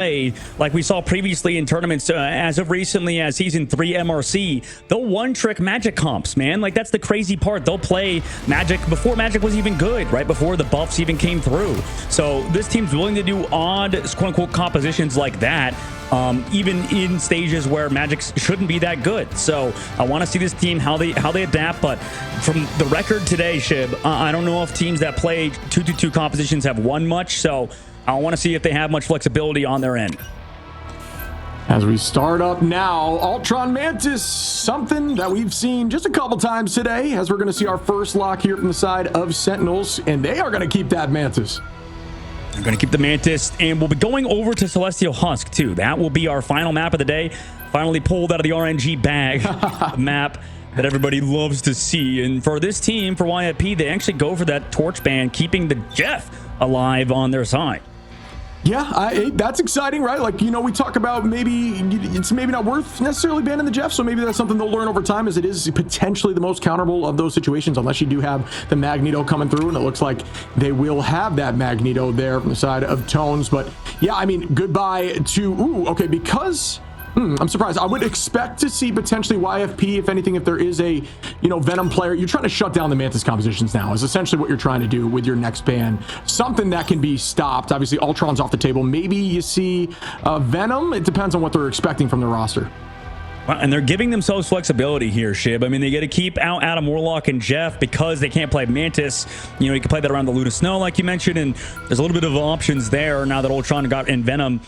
like we saw previously in tournaments as of recently as season 3 MRC, they'll one trick Magic comps, man. Like, that's the crazy part. They'll play Magic before Magic was even good, right before the buffs even came through. So this team's willing to do odd quote-unquote compositions like that, even in stages where Magic shouldn't be that good. So I want to see this team how they adapt. But from the record today, Shib, I don't know if teams that play 2-2-2 compositions have won much. So I want to see if they have much flexibility on their end. As we start up now, Ultron Mantis, something that we've seen just a couple times today, as we're going to see our first lock here from the side of Sentinels, and they are going to keep that Mantis. They're going to keep the Mantis, and we'll be going over to Celestial Husk, too. That will be our final map of the day. Finally pulled out of the RNG bag map that everybody loves to see. And for this team, for YFP, they actually go for that torch ban, keeping the Jeff alive on their side. Yeah, that's exciting, right? Like, you know, we talk about maybe it's maybe not worth necessarily banning the Jeff, so maybe that's something they'll learn over time, as it is potentially the most counterable of those situations, unless you do have the Magneto coming through, and it looks like they will have that Magneto there from the side of Tones. But yeah, I mean, goodbye to, okay, because I'm surprised. I would expect to see potentially YFP, if anything, if there is a, you know, Venom player. You're trying to shut down the Mantis compositions now, is essentially what you're trying to do with your next ban. Something that can be stopped. Obviously, Ultron's off the table. Maybe you see Venom. It depends on what they're expecting from the roster. And they're giving themselves flexibility here, Shib. I mean, they got to keep out Adam Warlock and Jeff because they can't play Mantis. You know, you can play that around the Luna Snow, like you mentioned, and there's a little bit of options there now that Ultron and Venom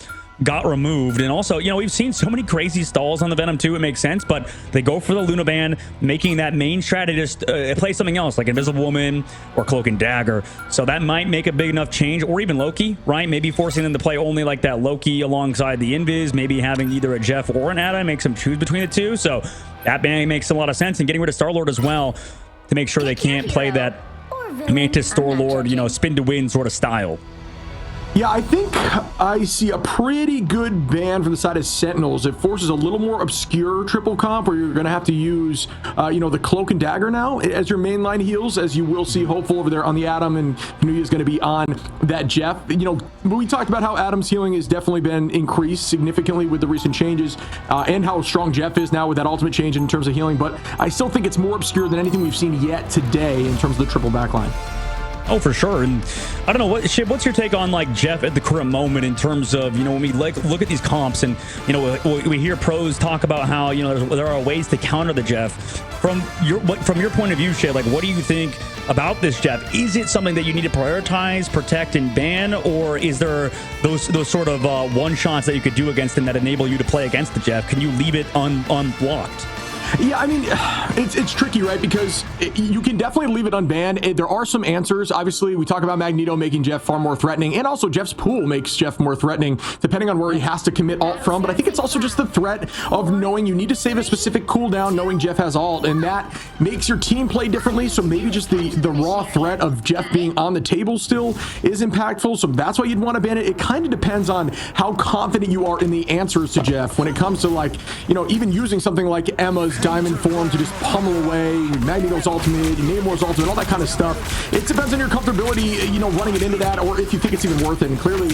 got removed. And also, you know, we've seen so many crazy stalls on the Venom too. It makes sense, but they go for the Luna ban, making that main strategist play something else like Invisible Woman or Cloak and Dagger. So that might make a big enough change, or even Loki, right? Maybe forcing them to play only like that Loki alongside the Invis, maybe having either a Jeff or an Adam, makes them choose between the two. So that ban makes a lot of sense, and getting rid of Star-Lord as well to make sure they can't play that Mantis Star-Lord, you know, spin to win sort of style. Yeah, I think I see a pretty good ban from the side of Sentinels. It forces a little more obscure triple comp where you're going to have to use, you know, the Cloak and Dagger now as your mainline heals, as you will see Hopeful over there on the Adam, and Kanuya is going to be on that Jeff. You know, we talked about how Adam's healing has definitely been increased significantly with the recent changes, and how strong Jeff is now with that ultimate change in terms of healing, but I still think it's more obscure than anything we've seen yet today in terms of the triple backline. Oh, for sure. And I don't know, what's your take on like Jeff at the current moment in terms of, you know, when we like look at these comps and, you know, we hear pros talk about how, you know, there are ways to counter the Jeff. From your point of view, Shay, like, what do you think about this Jeff? Is it something that you need to prioritize, protect, and ban, or is there those sort of one shots that you could do against him that enable you to play against the Jeff? Can you leave it unblocked? Yeah, I mean, it's tricky, right? Because you can definitely leave it unbanned. There are some answers. Obviously, we talk about Magneto making Jeff far more threatening, and also Jeff's pool makes Jeff more threatening, depending on where he has to commit ult from. But I think it's also just the threat of knowing you need to save a specific cooldown, knowing Jeff has ult, and that makes your team play differently. So maybe just the raw threat of Jeff being on the table still is impactful. So that's why you'd want to ban it. It kind of depends on how confident you are in the answers to Jeff when it comes to, like, you know, even using something like Emma's diamond form to just pummel away Magneto's ultimate, Namor's ultimate, all that kind of stuff. It depends on your comfortability, you know, running it into that, or if you think it's even worth it. And clearly,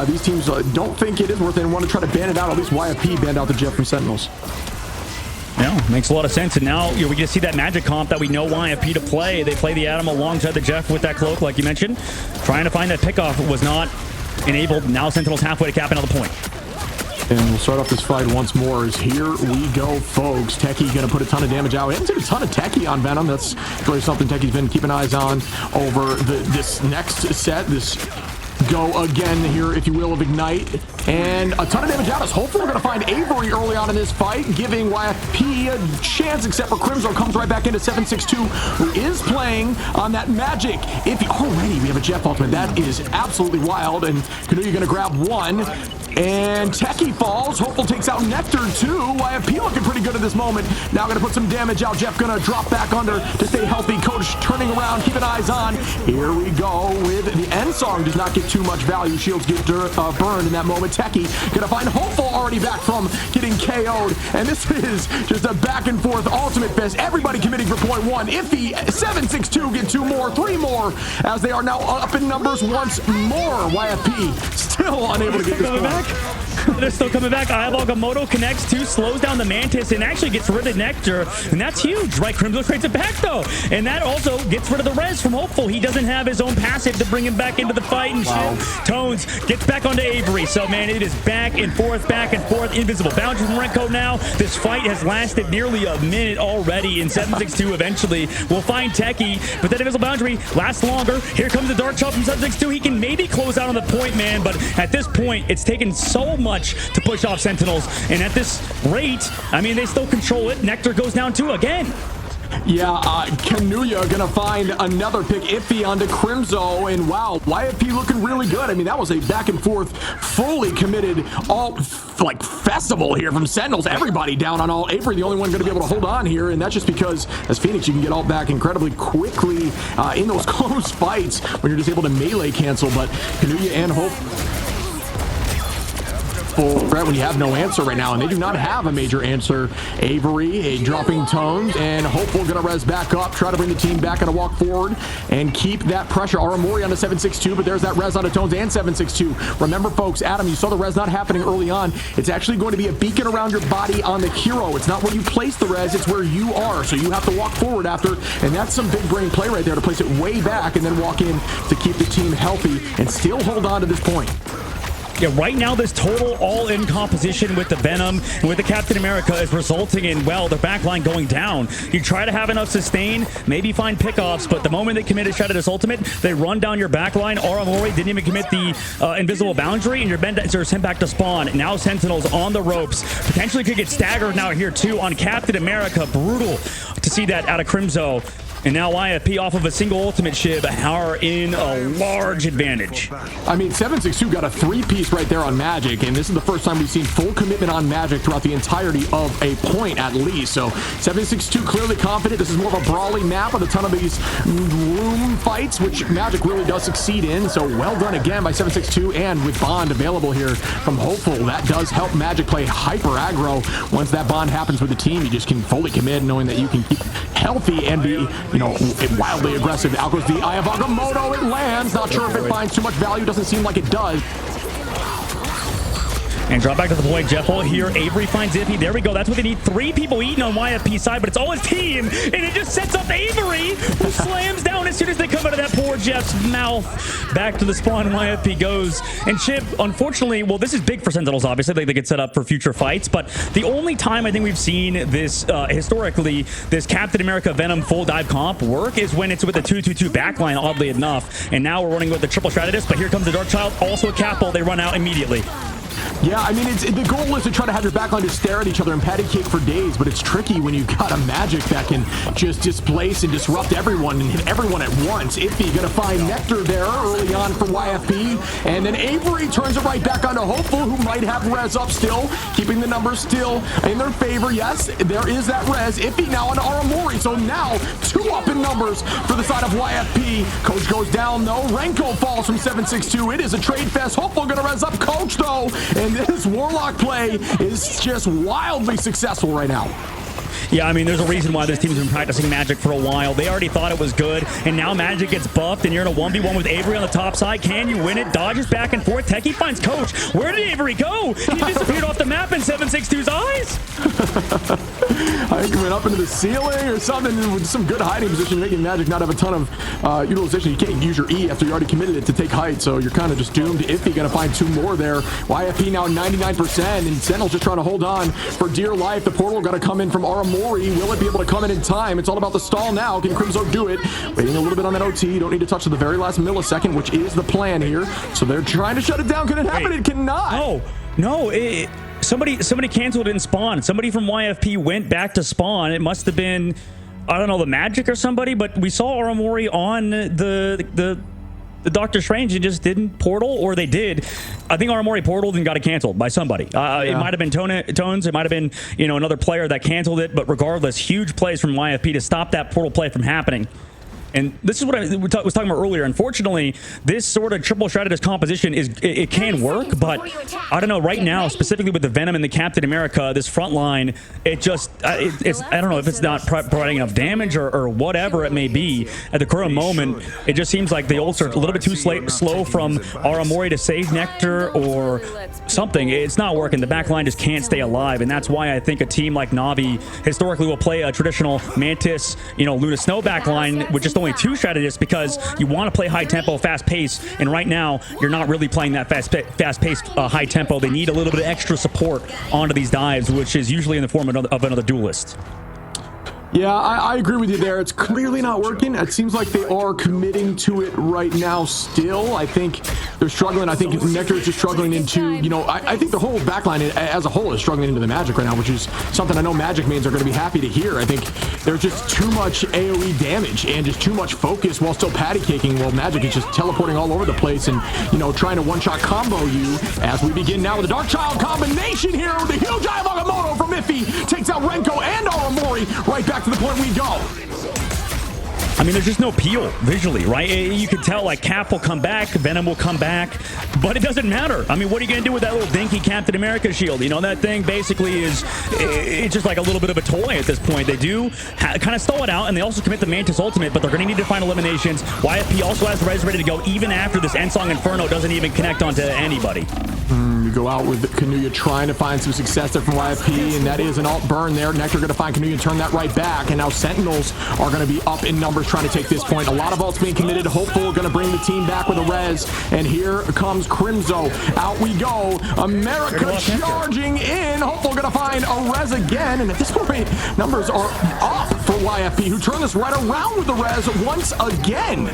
these teams don't think it is worth it and want to try to ban it out. At least YFP banned out the Jeff from Sentinels. Yeah, makes a lot of sense. And now, you know, we get to see that Magic comp that we know YFP to play. They play the Adam alongside the Jeff with that Cloak, like you mentioned. Trying to find that pickoff was not enabled. Now Sentinels halfway to cap another point. And we'll start off this fight once more. As here we go, folks. Techie gonna put a ton of damage out. We haven't seen a ton of Techie on Venom. That's really something Techie's been keeping eyes on over this next set. This go again here, if you will, of Ignite. And a ton of damage out. Hopefully we're going to find Avery early on in this fight, giving YFP a chance, except for Crimson comes right back into 762, who is playing on that Magic. Already we have a Jeff ultimate. That is absolutely wild. And Kanuya going to grab one. And Techie falls. Hopeful takes out Nectar too. YFP looking pretty good at this moment. Now going to put some damage out. Jeff going to drop back under to stay healthy. Coach turning around, keeping eyes on. Here we go with the end song. Does not get too much value. Shields get burned in that moment. Techie going to find Hopeful already back from getting KO'd. And this is just a back and forth ultimate fest. Everybody committing for point one. Iffy, 762 get two more, three more, as they are now up in numbers once more. YFP still unable to get this point. They're still coming back. Ayavalgamoto connects two, slows down the Mantis, and actually gets rid of Nectar. And that's huge, right? Crimzo creates it back, though. And that also gets rid of the res from Hopeful. He doesn't have his own passive to bring him back into the fight. And shit. Tones gets back onto Avery. So, man, it is back and forth, back and forth. Invisible boundary from Renko now. This fight has lasted nearly a minute already. And 762 eventually will find Techie. But that invisible boundary lasts longer. Here comes the Dark Chop from 762. He can maybe close out on the point, man. But at this point, it's taken so much to push off Sentinels. And at this rate, I mean, they still control it. Nectar goes down too again. Yeah, Kanuya gonna find another pick. Iffy onto Crimzo, and wow, YFP looking really good. I mean, that was a back and forth, fully committed, all like festival here from Sentinels. Everybody down on all. Avery, the only one gonna be able to hold on here, and that's just because as Phoenix, you can get all back incredibly quickly in those close fights when you're just able to melee cancel. But Kanuya and Hope threat when you have no answer right now, and they do not have a major answer. Avery dropping Tones, and Hopeful gonna res back up, try to bring the team back on a walk forward and keep that pressure. Aramori on the 762, but there's that res onto Tones and 762. Remember, folks, Adam, you saw the res not happening early on. It's actually going to be a beacon around your body on the hero. It's not where you place the res, it's where you are. So you have to walk forward after, and that's some big brain play right there to place it way back and then walk in to keep the team healthy and still hold on to this point. Yeah, right now this total all-in composition with the Venom and with the Captain America is resulting in, well, the backline going down. You try to have enough sustain, maybe find pickoffs, but the moment they commit a Shredder's ultimate, they run down your backline. Aramori didn't even commit the invisible boundary, and you're sent back to spawn. Now Sentinels on the ropes. Potentially could get staggered now here, too, on Captain America. Brutal to see that out of Crimzo. And now YFP off of a single ultimate shib are in a large advantage. I mean, 762 got a three-piece right there on Magic, and this is the first time we've seen full commitment on Magic throughout the entirety of a point at least. So 762 clearly confident. This is more of a brawling map with a ton of these room fights, which Magic really does succeed in. So well done again by 762, and with Bond available here from Hopeful, that does help Magic play hyper aggro. Once that Bond happens with the team, you just can fully commit knowing that you can keep healthy and be, you know, wildly aggressive. Out goes the Ayavalgamoto. It lands. Not sure if it finds too much value. Doesn't seem like it does. And drop back to the point, Jeffel. Here, Avery finds Iffy. There we go. That's what they need. 3 people eating on YFP side, but it's all his team. And it just sets up Avery, who slams down as soon as they come out of that poor Jeff's mouth. Back to the spawn, YFP goes. And Chip, unfortunately, well, this is big for Sentinels, obviously. They get set up for future fights. But the only time I think we've seen this, historically, this Captain America Venom full dive comp work is when it's with the 2-2-2 backline, oddly enough. And now we're running with the triple strategist, but here comes the Dark Child. Also a Capel. They run out immediately. Yeah, I mean, the goal is to try to have your backline just stare at each other and patty cake for days, but it's tricky when you've got a Magic that can just displace and disrupt everyone and hit everyone at once. Iffy gonna find Nectar there early on for YFP, and then Avery turns it right back onto Hopeful, who might have res up still, keeping the numbers still in their favor. Yes, there is that res. Iffy now on Aramori, so now 2 up in numbers for the side of YFP. Coach goes down, though. Renko falls from 762. It is a trade fest. Hopeful gonna res up Coach, though. And this Warlock play is just wildly successful right now. Yeah, I mean, there's a reason why this team's been practicing Magic for a while. They already thought it was good, and now Magic gets buffed, and you're in a 1v1 with Avery on the top side. Can you win it? Dodges back and forth. Techie finds Coach. Where did Avery go? He disappeared off the map in 762's eyes. I think he went up into the ceiling or something with some good hiding position, making Magic not have a ton of utilization. You can't use your E after you already committed it to take height, so you're kind of just doomed. Iffy gonna find 2 more there. YFP now 99%, and Sentinel's just trying to hold on for dear life. The portal got to come in from Aramori. Will it be able to come in time? It's all about the stall now. Can Crimzo do it? Waiting a little bit on that OT. You don't need to touch to the very last millisecond, which is the plan here. So they're trying to shut it down. Can it happen? It cannot. No. Somebody canceled in spawn. Somebody from YFP went back to spawn. It must have been, I don't know, the Magic or somebody, but we saw Aramori on the Doctor Strange and just didn't portal, or they did. I think Aramori portaled and got it canceled by somebody. It might have been Tones. It might have been, another player that canceled it. But regardless, huge plays from YFP to stop that portal play from happening. And this is what I was talking about earlier. Unfortunately, this sort of triple strategist composition it can work, but I don't know. Right now, specifically with the Venom and the Captain America, this front line, it's I don't know if it's not providing enough damage or whatever it may be at the current moment. It just seems like the ults are a little bit too slow from Aramori to save Nectar or something. It's not working. The back line just can't stay alive, and that's why I think a team like Na'Vi historically will play a traditional Mantis, Luna Snow back line with just only 2 strategists, because you want to play high tempo, fast pace, and right now you're not really playing that fast paced high tempo. They need a little bit of extra support onto these dives, which is usually in the form of another duelist. Yeah, I agree with you there. It's clearly not working. It seems like they are committing to it right now still. I think they're struggling. I think Nectar is just struggling into, I think the whole backline as a whole is struggling into the Magic right now, which is something I know Magic mains are going to be happy to hear. I think there's just too much AoE damage and just too much focus while still patty caking, while Magic is just teleporting all over the place and, trying to one-shot combo you as we begin now with the Darkchild combination here with the huge Eye of Agamotto from Iffy. Takes out Renko and Aramori right back to the point we go. I mean, there's just no peel visually, right? You can tell, like, Cap will come back, Venom will come back, but it doesn't matter. I mean, what are you going to do with that little dinky Captain America shield? That thing basically it's just like a little bit of a toy at this point. They do kind of stall it out, and they also commit the Mantis ultimate, but they're going to need to find eliminations. YFP also has the res ready to go even after this Ensong Inferno doesn't even connect onto anybody. You go out with Kanuya trying to find some success there from YFP, and that is an alt burn there. Nectar going to find Kanuya and turn that right back, and now Sentinels are going to be up in numbers trying to take this point. A lot of ults being committed. Hopeful going to bring the team back with a res, and here comes Crimzo. Out we go. America charging in. Hopeful going to find a res again, and at this point, numbers are up for YFP, who turned this right around with the res once again.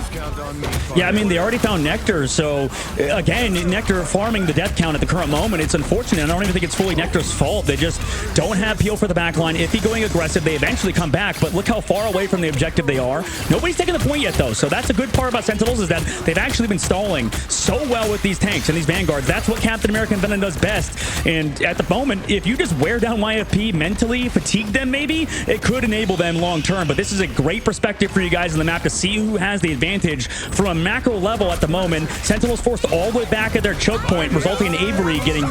Yeah, I mean, they already found Nectar, so again, Nectar farming the death count at the current moment. It's unfortunate. I don't even think it's fully Nectar's fault. They just don't have peel for the back line. Iffy going aggressive, they eventually come back, but look how far away from the objective they are. Nobody's taken the point yet, though, so that's a good part about Sentinels, is that they've actually been stalling so well with these tanks and these Vanguards. That's what Captain America and Venom does best, and at the moment, if you just wear down YFP mentally, fatigue them maybe, it could enable them long term, but this is a great perspective for you guys in the map to see who has the advantage from a macro level at the moment. Sentinels forced all the way back at their choke point, resulting in Avery getting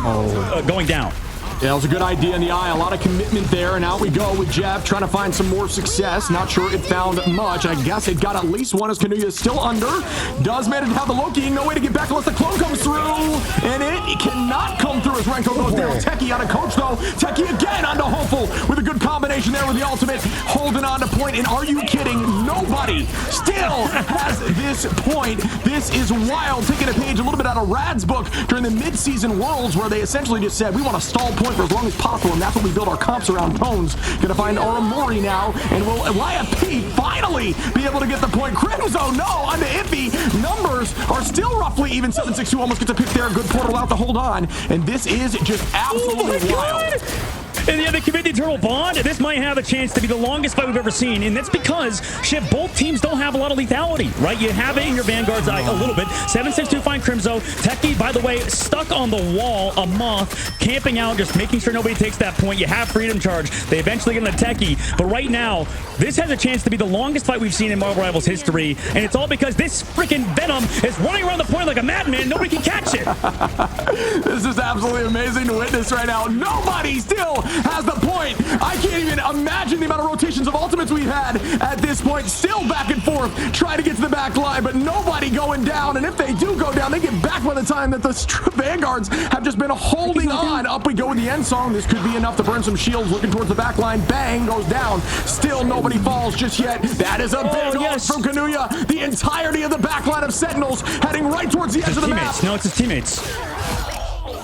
going down. Yeah, it was a good idea in the eye. A lot of commitment there, and out we go with Jeff trying to find some more success. Not sure it found much. I guess it got at least one as Kanuya is still under. Does manage to have the Loki. No way to get back unless the clone comes through. And it cannot come through as Renko goes down. Techie on a coach, though. Techie again onto Hopeful with a good combination there with the ultimate. Holding on to point, and are you kidding? Nobody still has this point. This is wild. Taking a page a little bit out of Rad's book during the mid-season Worlds, where they essentially just said, we want to stall point for as long as possible, and that's what we build our comps around. Tones gonna find Aramori now, and will YFP finally be able to get the point? Crimzo, no, onto Iffy. Numbers are still roughly even. 762 almost gets a pick there. Good portal out to hold on, and this is just absolutely wild. And yeah, they commit the Eternal Bond. This might have a chance to be the longest fight we've ever seen, and that's because shit, both teams don't have a lot of lethality, right? You have it in your Vanguard's eye a little bit. 762 find Crimzo. Techie, by the way, stuck on the wall, a Moth, camping out, just making sure nobody takes that point. You have Freedom Charge. They eventually get the Techie, but right now, this has a chance to be the longest fight we've seen in Marvel Rivals history, and it's all because this freaking Venom is running around the point like a madman. Nobody can catch it. This is absolutely amazing to witness right now. Nobody still has the point. I can't even imagine the amount of rotations of ultimates we've had at this point. Still back and forth, trying to get to the back line, but nobody going down. And if they do go down, they get back by the time that the Vanguards have just been holding on. Up we go with the end song. This could be enough to burn some shields. Looking towards the back line. Bang, goes down. Still nobody falls just yet. That is a big loss from Kanuya. The entirety of the back line of Sentinels heading right towards the edge of the map. No, it's his teammates.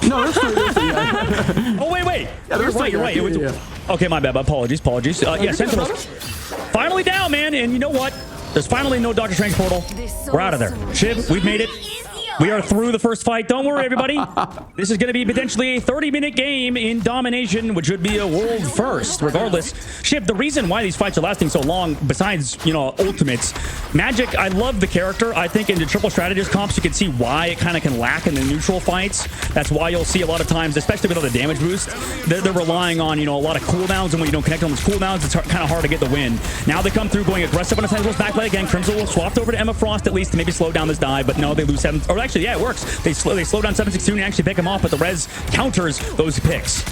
No, there's three. Yeah. Oh, wait. Yeah, You're right. Okay, my bad. Apologies. Yeah, Sentinels finally down, man. And you know what? There's finally no Doctor Strange portal. We're out of there. Shiv, we've made it. We are through the first fight. Don't worry, everybody. This is going to be potentially a 30-minute game in domination, which would be a world first. Regardless, Ship, the reason why these fights are lasting so long, besides, you know, ultimates, Magic, I love the character. I think in the triple strategist comps, you can see why it kind of can lack in the neutral fights. That's why you'll see a lot of times, especially with all the damage boost, they're relying on, you know, a lot of cooldowns, and when you don't connect on those cooldowns, it's kind of hard to get the win. Now they come through going aggressive on the Sentinels backplay again. Crimson will swapped over to Emma Frost at least to maybe slow down this dive, but no, they lose 7. Or actually, yeah, it works. They slow down 762 and actually pick him off, but the res counters those picks.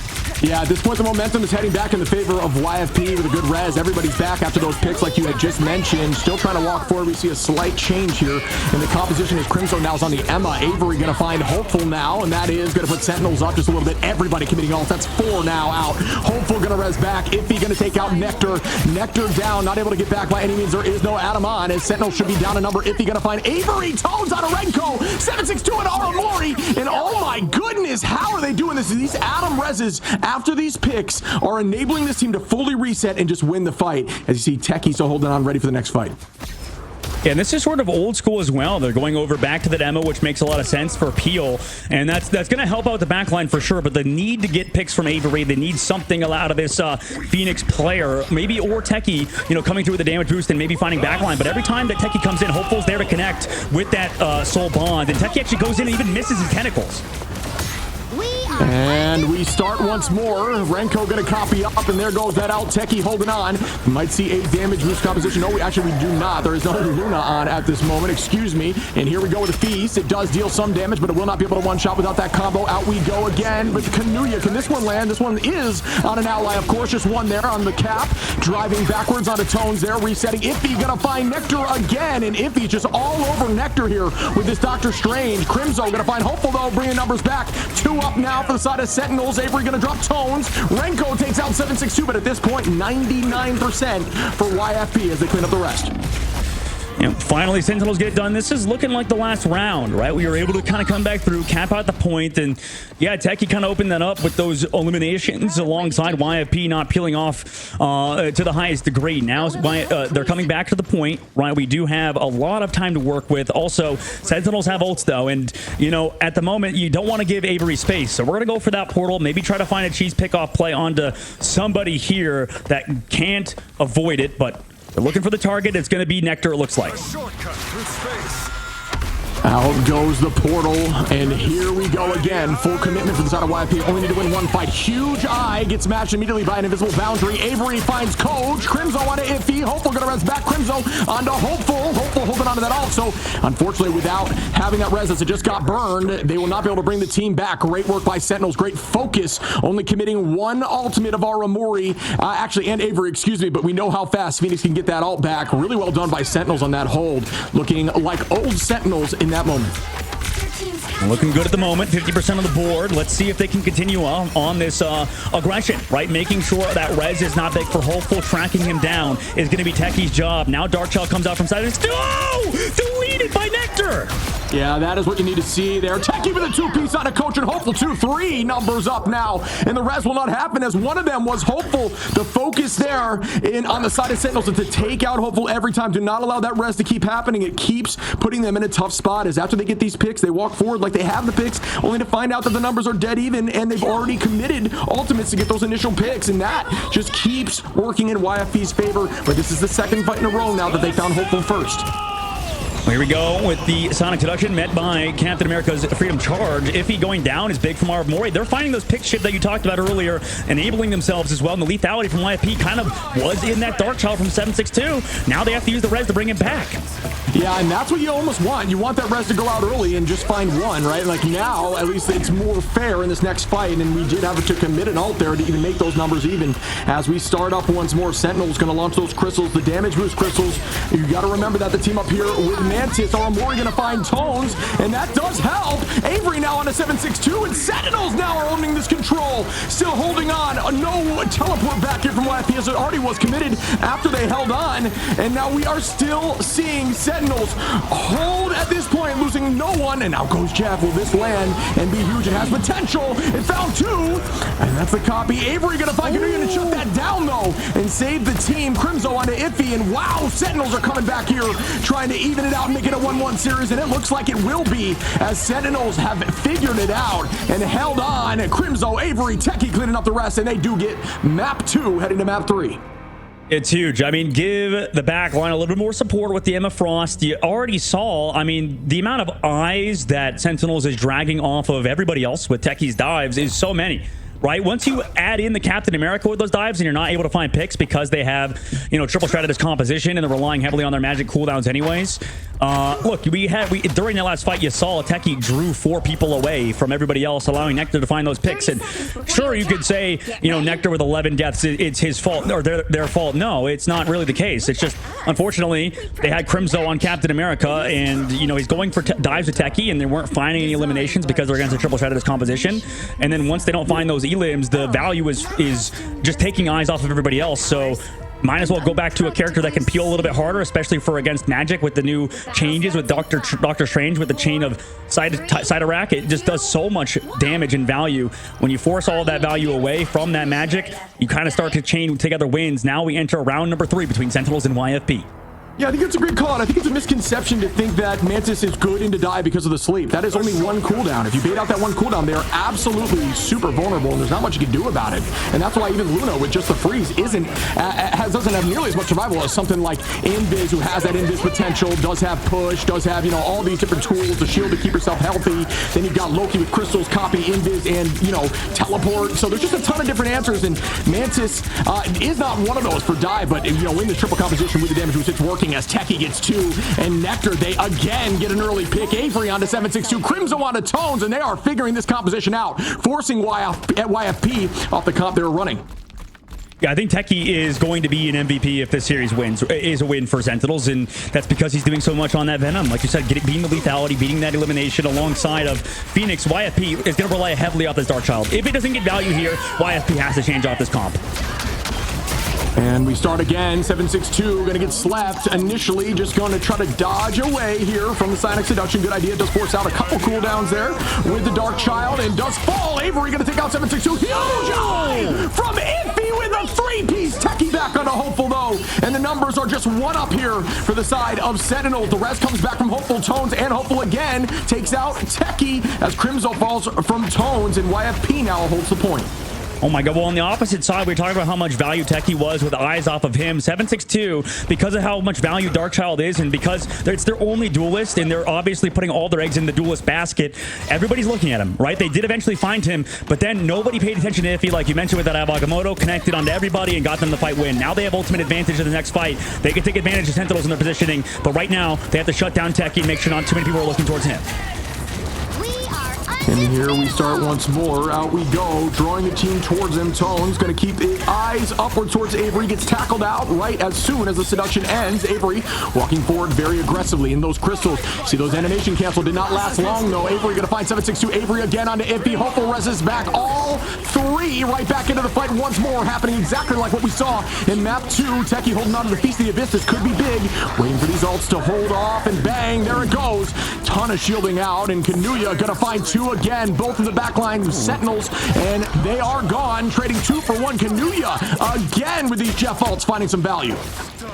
Yeah, at this point, the momentum is heading back in the favor of YFP with a good res. Everybody's back after those picks like you had just mentioned. Still trying to walk forward. We see a slight change here in the composition as Crimson now is on the Emma. Avery going to find Hopeful now, and that is going to put Sentinels up just a little bit. Everybody committing ults. That's 4 now out. Hopeful going to res back. Iffy going to take out Nectar. Nectar down, not able to get back by any means. There is no Adam on as Sentinels should be down a number. Iffy going to find Avery. Tones out of Renko. 762 and Aramori. And oh my goodness, how are they doing this? These Adam reses after these picks are enabling this team to fully reset and just win the fight. As you see, Techie still holding on, ready for the next fight. Yeah, and this is sort of old school as well. They're going over back to the demo, which makes a lot of sense for Peel, and that's going to help out the backline for sure. But the need to get picks from Avery, they need something out of this Phoenix player, maybe or Techie, you know, coming through with the damage boost and maybe finding backline. But every time that Techie comes in, Hopeful's there to connect with that soul bond, and Techie actually goes in and even misses his tentacles. And we start once more. Renko going to copy up, and there goes that out. Techie holding on. We might see a damage boost composition. No, we do not. There is no Luna on at this moment. Excuse me. And here we go with the Feast. It does deal some damage, but it will not be able to one-shot without that combo. Out we go again with Kanuya. Can this one land? This one is on an ally, of course. Just one there on the cap. Driving backwards onto Tones there. Resetting. Iffy going to find Nectar again, and Iffy just all over Nectar here with this Doctor Strange. Crimzo going to find Hopeful, though, bringing numbers back. 2 up now for the side of Sentinels. Avery going to drop Tones. Renko takes out 762, but at this point, 99% for YFP as they clean up the rest. You know, finally, Sentinels get it done. This is looking like the last round, right? We were able to kind of come back through, cap out the point, and yeah, Techie kind of opened that up with those eliminations alongside YFP not peeling off to the highest degree. Now they're coming back to the point, right? We do have a lot of time to work with. Also, Sentinels have ults, though, and, you know, at the moment, you don't want to give Avery space, so we're going to go for that portal, maybe try to find a cheese pick-off play onto somebody here that can't avoid it, but they're looking for the target. It's going to be Nectar, it looks like. Out goes the portal, and here we go again. Full commitment for the side of YFP. Only need to win one fight. Huge eye gets matched immediately by an invisible boundary. Avery finds Coach. Crimzo onto Iffy. Hopeful gonna res back. Crimzo onto Hopeful. Hopeful holding onto that also. Unfortunately, without having that res as it just got burned, they will not be able to bring the team back. Great work by Sentinels. Great focus. Only committing one ultimate of Aramori. Actually, and Avery, excuse me, but we know how fast Phoenix can get that ult back. Really well done by Sentinels on that hold. Looking like old Sentinels in that moment. Looking good at the moment, 50% of the board. Let's see if they can continue on this aggression, right? Making sure that res is not big for Hopeful. Tracking him down is going to be Techie's job. Now Dark Shell comes out from side. Oh! Deleted by Nectar! Yeah, that is what you need to see there. Techie with a 2-piece on a Coach and Hopeful 2-3 numbers up now. And the rest will not happen as one of them was Hopeful. The focus there on the side of Sentinels is to take out Hopeful every time. Do not allow that res to keep happening. It keeps putting them in a tough spot as after they get these picks, they walk forward like they have the picks, only to find out that the numbers are dead even and they've already committed ultimates to get those initial picks. And that just keeps working in YFP's favor. But this is the second fight in a row now that they found Hopeful first. Here we go with the Sonic Seduction met by Captain America's Freedom Charge. Iffy going down is big from Aramori. They're finding those pick shit that you talked about earlier, enabling themselves as well. And the lethality from YFP kind of was in that Dark Child from 762. Now they have to use the res to bring it back. Yeah, and that's what you almost want. You want that res to go out early and just find one, right? Like now, at least it's more fair in this next fight, and we did have to commit an ult there to even make those numbers even. As we start up once more, Sentinel's going to launch those crystals, the damage boost crystals. You got to remember that the team up here with Mantis are more going to find Tones, and that does help. Avery now on a 762, and Sentinels now are owning this control. Still holding on. No teleport back here from YFP as it already was committed after they held on, and now we are still seeing Sentinels hold at this point, losing no one, and now goes Jeff. Will this land and be huge? It has potential. It found 2, and that's the copy. Avery gonna find Kanuya to shut that down though and save the team. Crimzo onto Iffy, and wow, Sentinels are coming back here trying to even it out. about making a 1-1 series, and it looks like it will be, as Sentinels have figured it out and held on. Crimzo, Avery, Techie cleaning up the rest, and they do get map 2 heading to map 3. It's huge. I mean, give the back line a little bit more support with the Emma Frost. You already saw, I mean, the amount of eyes that Sentinels is dragging off of everybody else with Techie's dives is so many. Right? Once you add in the Captain America with those dives and you're not able to find picks because they have, you know, triple shredded as composition and they're relying heavily on their magic cooldowns anyways. Look, during that last fight, you saw Techie drew 4 people away from everybody else, allowing Nectar to find those picks. And sure, you could say, you know, Nectar with 11 deaths, it's his fault or their fault. No, it's not really the case. It's just, unfortunately, they had Crimzo on Captain America and, you know, he's going for dives with Techie and they weren't finding any eliminations because they're against a triple shredded as composition. And then once they don't find those elims, the value is just taking eyes off of everybody else. So might as well go back to a character that can peel a little bit harder, especially for against magic with the new changes with Doctor Strange with the chain of side rack. It just does so much damage and value. When you force all of that value away from that magic, you kind of start to chain together wins. Now we enter round number 3 between Sentinels and YFP. Yeah, I think it's a great call. I think it's a misconception to think that Mantis is good into die because of the sleep. That is only 1 cooldown. If you bait out that 1 cooldown, they are absolutely super vulnerable, and there's not much you can do about it. And that's why even Luna, with just the freeze, doesn't have nearly as much survival as something like Invis, who has that Invis potential, does have push, does have, you know, all these different tools, the shield to keep yourself healthy. Then you've got Loki with crystals, copy Invis, and, you know, teleport. So there's just a ton of different answers, and Mantis is not one of those for die, but, you know, in this triple composition with the damage, which it's working as Techie gets 2, and Nectar, they again get an early pick. Avery onto 762, Crimzo onto Tones, and they are figuring this composition out, forcing YFP off the comp they were running. Yeah, I think Techie is going to be an MVP if this series is a win for Sentinels, and that's because he's doing so much on that Venom. Like you said, beating the lethality, beating that elimination alongside of Phoenix. YFP is going to rely heavily off this Dark Child. If it doesn't get value here, YFP has to change off this comp. And we start again. 762 going to get slapped initially. Just going to try to dodge away here from the Psionic Seduction. Good idea. Does force out a couple cooldowns there with the Dark Child, and does fall. Avery going to take out 762. Huge eye from Iffy with a 3-piece. Techie back on a Hopeful though, and the numbers are just 1 up here for the side of Sentinels. The rest comes back from Hopeful. Tones and Hopeful again takes out Techie as Crimzo falls from Tones, and YFP now holds the point. Oh my god, well on the opposite side, we were talking about how much value Techie was with eyes off of him. 762, because of how much value Darkchild is, and because it's their only duelist, and they're obviously putting all their eggs in the duelist basket, everybody's looking at him, right? They did eventually find him, but then nobody paid attention to Iffy, like you mentioned with that Abagamotto, connected onto everybody and got them the fight win. Now they have ultimate advantage in the next fight. They can take advantage of Sentinels in their positioning, but right now, they have to shut down Techie and make sure not too many people are looking towards him. And here we start once more. Out we go, drawing the team towards him. Tones going to keep his eyes upward towards Avery. Gets tackled out right as soon as the seduction ends. Avery walking forward very aggressively in those crystals. See, those animation cancel did not last long, though. Avery going to find 762. Avery again onto Iffy. Hopeful resists back. All 3 right back into the fight once more, happening exactly like what we saw in map 2. Techie holding on to the Feast of the Abyss. This could be big. Waiting for these ults to hold off, and bang, there it goes. Ton of shielding out, and Kanuya going to find 2 again. Both of the backline Sentinels, and they are gone, trading 2 for 1. Kanuya again with these Jeff ults finding some value.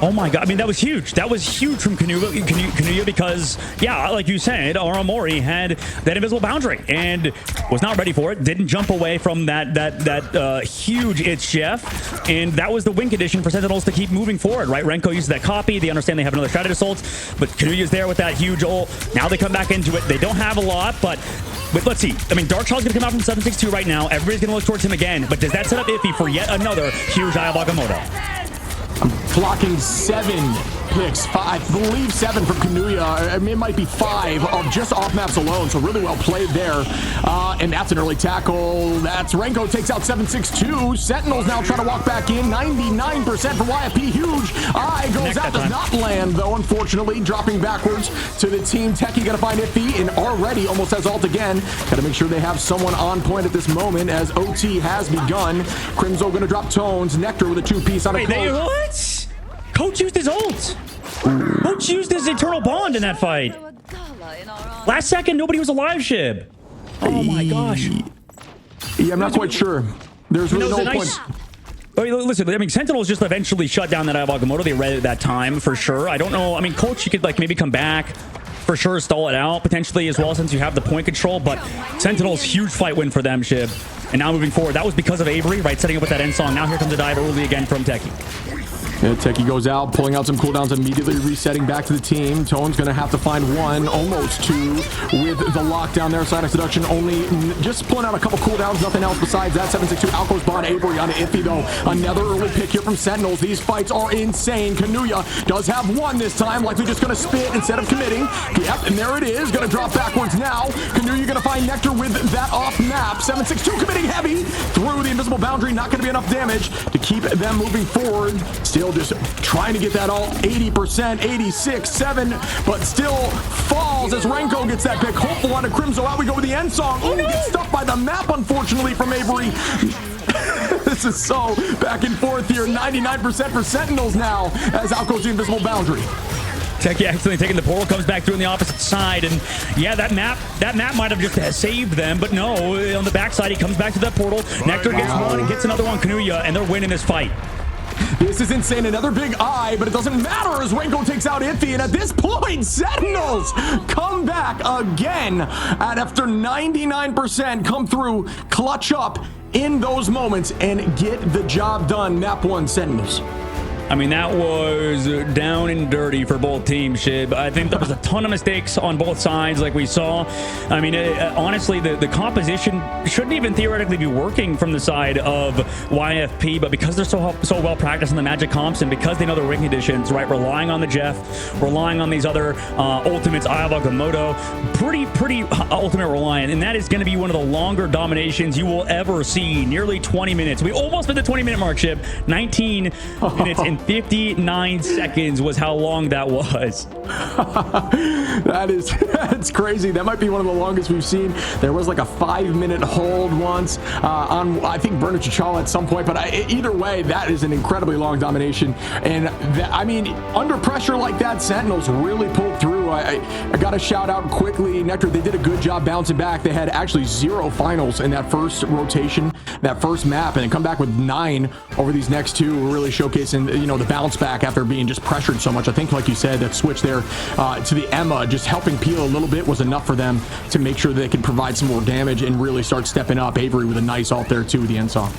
Oh my god, I mean, that was huge. That was huge from Kanuya because, yeah, like you said, Aramori had that invisible boundary and was not ready for it. Didn't jump away from that huge It's Jeff, and that was the win condition for Sentinels to keep moving forward, right? Renko uses that copy. They understand they have another Shrouded Assault, but Kanuya's there with that huge ult. Now they come back into it. They don't have a lot, but let's see. I mean, Darkchild's going to come out from 762 right now. Everybody's going to look towards him again, but does that set up Iffy for yet another huge Eye of Agamotto? I'm clocking 7 picks, I believe 7 from Kanuya. It might be 5 of just off maps alone, so really well played there. And that's an early tackle. That's Renko takes out 762. Sentinels now trying to walk back in. 99% for YFP. Huge eye goes out, does not land though, unfortunately. Dropping backwards to the team. Techie gonna find Iffy, and already almost has ult again. Gotta make sure they have someone on point at this moment as OT has begun. Crimzo gonna drop Tones. Nectar with a 2-piece on a close. What? Coach used his ult. Coach used his Eternal Bond in that fight. Last second, nobody was alive, Shib. Oh my gosh. Yeah, I'm not quite sure. There's really no point. Oh, listen, I mean, Sentinels just eventually shut down that Agamotto. They read it at that time, for sure. I don't know. I mean, Coach, you could, like, maybe come back, for sure, stall it out, potentially, as well, since you have the point control. But Sentinels, huge fight win for them, Shib. And now moving forward, that was because of Avery, right? Setting up with that end song. Now here comes a dive early again from Techie. Yeah, Techie goes out, pulling out some cooldowns, immediately resetting back to the team. Tone's going to have to find one, almost two, with the lockdown there. Sonic Seduction only just pulling out a couple cooldowns, nothing else besides that. 762 Alco's Bond Avery on Iffy, though. Another early pick here from Sentinels. These fights are insane. Kanuya does have one this time, likely just going to spit instead of committing. Yep, and there it is. Going to drop backwards now. Kanuya going to find Nectar with that off map. 762 committing heavy through the invisible boundary. Not going to be enough damage to keep them moving forward. Still just trying to get that all 80%, 86, 7, but still falls as Renko gets that pick. Hopeful on a Crimzo. Out we go with the end song. Oh, gets stuck by the map, unfortunately, from Avery. This is so back and forth here. 99% for Sentinels now as out goes the invisible boundary. Techie accidentally taking the portal, comes back through on the opposite side, and yeah, that map might have just saved them, but no, on the backside, he comes back to that portal. Nectar gets one and gets another one, Kanuya, and they're winning this fight. This is insane. Another big eye, but it doesn't matter as Renko takes out Iffy. And at this point, Sentinels come back again. And after 99%, come through, clutch up in those moments, and get the job done. Map 1, Sentinels. I mean, that was down and dirty for both teams, Shib. I think there was a ton of mistakes on both sides, like we saw. I mean, honestly, the composition shouldn't even theoretically be working from the side of YFP, but because they're so well practiced in the Magic comps and because they know the ring conditions, right, relying on the Jeff, relying on these other ultimates, Agamotto, pretty ultimate reliant, and that is going to be one of the longer dominations you will ever see. Nearly 20 minutes. We almost hit the 20-minute mark, Shib. 19 minutes and 59 seconds was how long that was. That's crazy. That might be one of the longest we've seen. There was like a 5-minute hold once on, I think, Bernard Chichala at some point, but either way, that is an incredibly long domination. And I mean, under pressure like that, Sentinels really pulled through. I got to shout out quickly, Nectar, they did a good job bouncing back. They had actually 0 finals in that first rotation, that first map, and then come back with 9 over these next two, really showcasing, you know, the bounce back after being just pressured so much. I think, like you said, that switch there to the Emma, just helping peel a little bit, was enough for them to make sure they could provide some more damage and really start stepping up. Avery with a nice ult there too with the end song.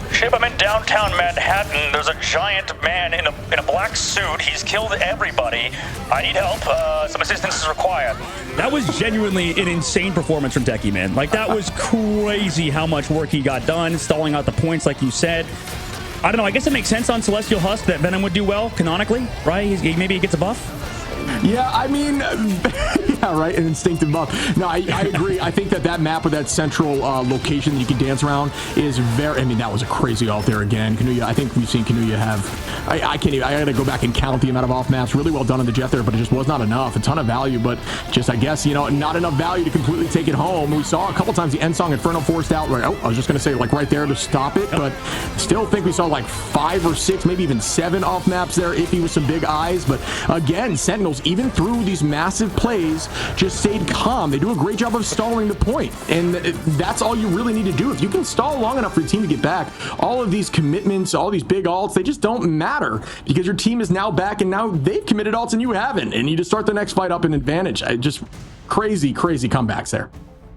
Shib, I'm in downtown Manhattan. There's a giant man in a black suit. He's killed everybody. I need help. Some assistance is required. That was genuinely an insane performance from Techie, man. Like, that was crazy how much work he got done, stalling out the points, like you said. I don't know. I guess it makes sense on Celestial Husk that Venom would do well canonically, right? Maybe he gets a buff. Yeah, I mean, yeah, right, an instinctive buff. No, I agree. I think that map with that central location that you can dance around is very, I mean, that was a crazy ult there again. Kanuya, I think we've seen Kanuya have, I can't even, I gotta go back and count the amount of off maps. Really well done on the Jeff there, but it just was not enough. A ton of value, but just, I guess, you know, not enough value to completely take it home. We saw a couple times the end song Inferno forced out, right? Oh, I was just gonna say, like, right there to stop it, but still think we saw like 5 or 6, maybe even 7 off maps there, Iffy with some big eyes. But again, Sentinels, even through these massive plays, just stayed calm. They do a great job of stalling the point, and that's all you really need to do. If you can stall long enough for your team to get back, all of these commitments, all these big ults, they just don't matter because your team is now back and now they've committed ults and you haven't, and you just start the next fight up in advantage. Just crazy comebacks there.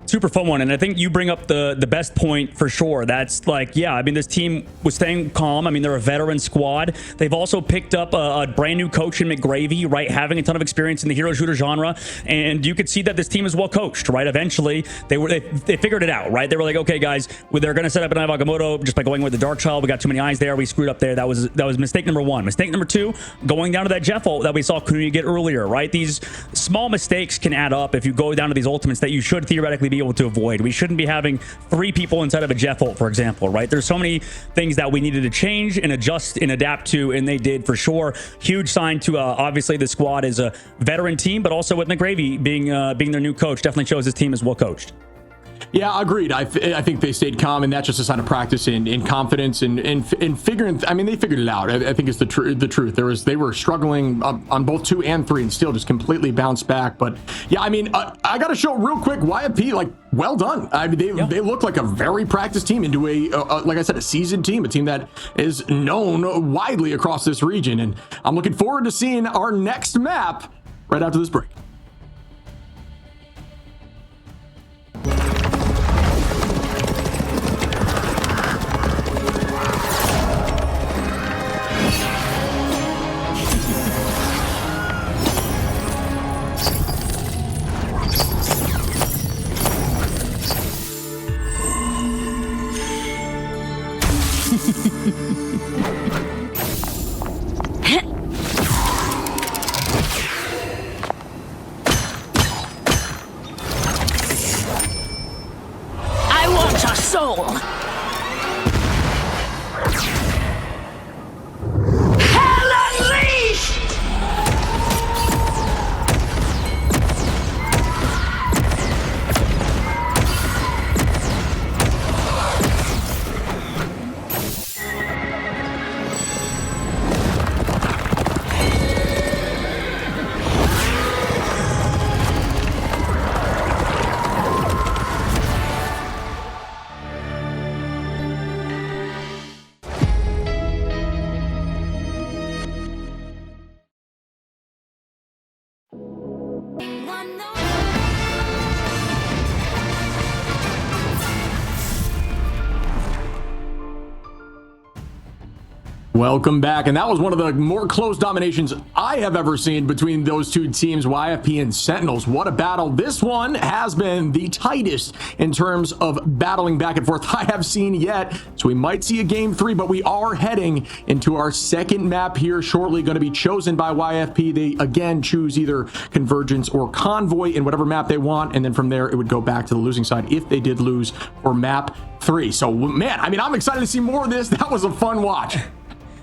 Super fun one, and I think you bring up the best point for sure. That's like, yeah, I mean, this team was staying calm. I mean, they're a veteran squad. They've also picked up a brand new coach in McGravy, right, having a ton of experience in the hero shooter genre, and you could see that this team is well coached, right? Eventually, they figured it out, right? They were like, okay, guys, they're going to set up an Agamotto just by going with the Dark Child. We got too many eyes there. We screwed up there. That was mistake number 1. Mistake number 2, going down to that Jeff ult that we saw Kanuya get earlier, right? These small mistakes can add up if you go down to these ultimates that you should theoretically be able to avoid. We shouldn't be having 3 people inside of a Jeff ult, for example, right? There's so many things that we needed to change and adjust and adapt to, and they did for sure. Huge sign to obviously the squad is a veteran team, but also with McGravy being their new coach, definitely shows this team is well coached. Yeah, agreed. I think they stayed calm, and that's just a sign of practice and confidence and figuring. I mean, they figured it out. I think it's the truth. They were struggling on both 2 and 3, and still just completely bounced back. But yeah, I mean, I got to show real quick. YFP, like, well done. I mean, they look like a very practiced team into a like I said, a seasoned team, a team that is known widely across this region. And I'm looking forward to seeing our next map right after this break. I want your soul! Hell unleashed! Welcome back, and that was one of the more close dominations I have ever seen between those two teams, YFP and Sentinels. What a battle. This one has been the tightest in terms of battling back and forth I have seen yet, so we might see a game 3, but we are heading into our second map here shortly, going to be chosen by YFP. They again choose either Convergence or Convoy in whatever map they want, and then from there it would go back to the losing side if they did lose for map 3. So man, I mean, I'm excited to see more of this. That was a fun watch.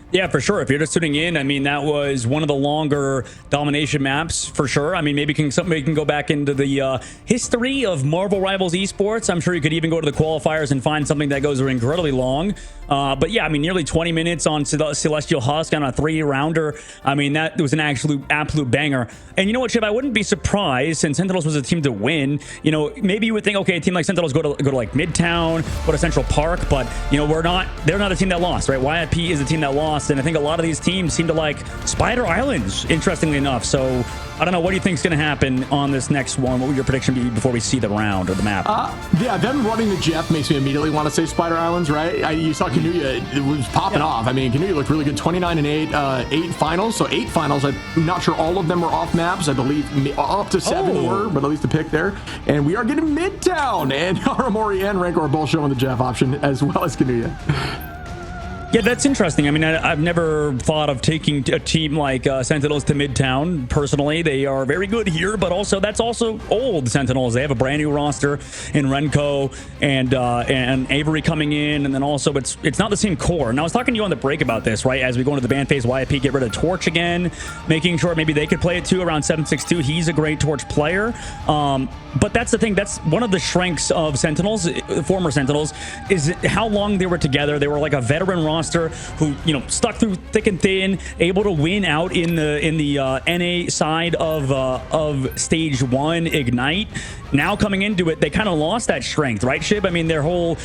Yeah, for sure. If you're just tuning in, I mean, that was one of the longer domination maps for sure. I mean, maybe somebody can go back into the history of Marvel Rivals esports. I'm sure you could even go to the qualifiers and find something that goes incredibly long. But yeah, I mean, nearly 20 minutes on Celestial Husk on a 3-rounder. I mean, that was an absolute banger. And you know what, Chip? I wouldn't be surprised, since Sentinels was a team to win. You know, maybe you would think, okay, a team like Sentinels go to like Midtown, go to Central Park, but you know, they're not a team that lost, right? YFP is a team that lost. And I think a lot of these teams seem to like Spider Islands, interestingly enough. So I don't know. What do you think is going to happen on this next one? What would your prediction be before we see the round or the map? Yeah, them running the Jeff makes me immediately want to say Spider Islands, right? You saw Kanuya, it was popping off. I mean, Kanuya looked really good. 29-8, 8 finals. So 8 finals. I'm not sure all of them were off maps. I believe up to 7 were, but at least a pick there. And we are getting Midtown. And Aramori and Rancor are both showing the Jeff option as well as Kanuya. Yeah, that's interesting. I mean, I've never thought of taking a team like Sentinels to Midtown. Personally, they are very good here, but also that's also old Sentinels. They have a brand new roster in Renko and Avery coming in, and then also it's not the same core. And I was talking to you on the break about this, right? As we go into the ban phase, YFP get rid of Torch again, making sure maybe they could play it too around 762. He's a great Torch player. But that's the thing. That's one of the strengths of Sentinels, former Sentinels, is how long they were together. They were like a veteran roster who, you know, stuck through thick and thin, able to win out in the NA side of stage 1 Ignite. Now coming into it, they kind of lost that strength, right, Shib? I mean, the whole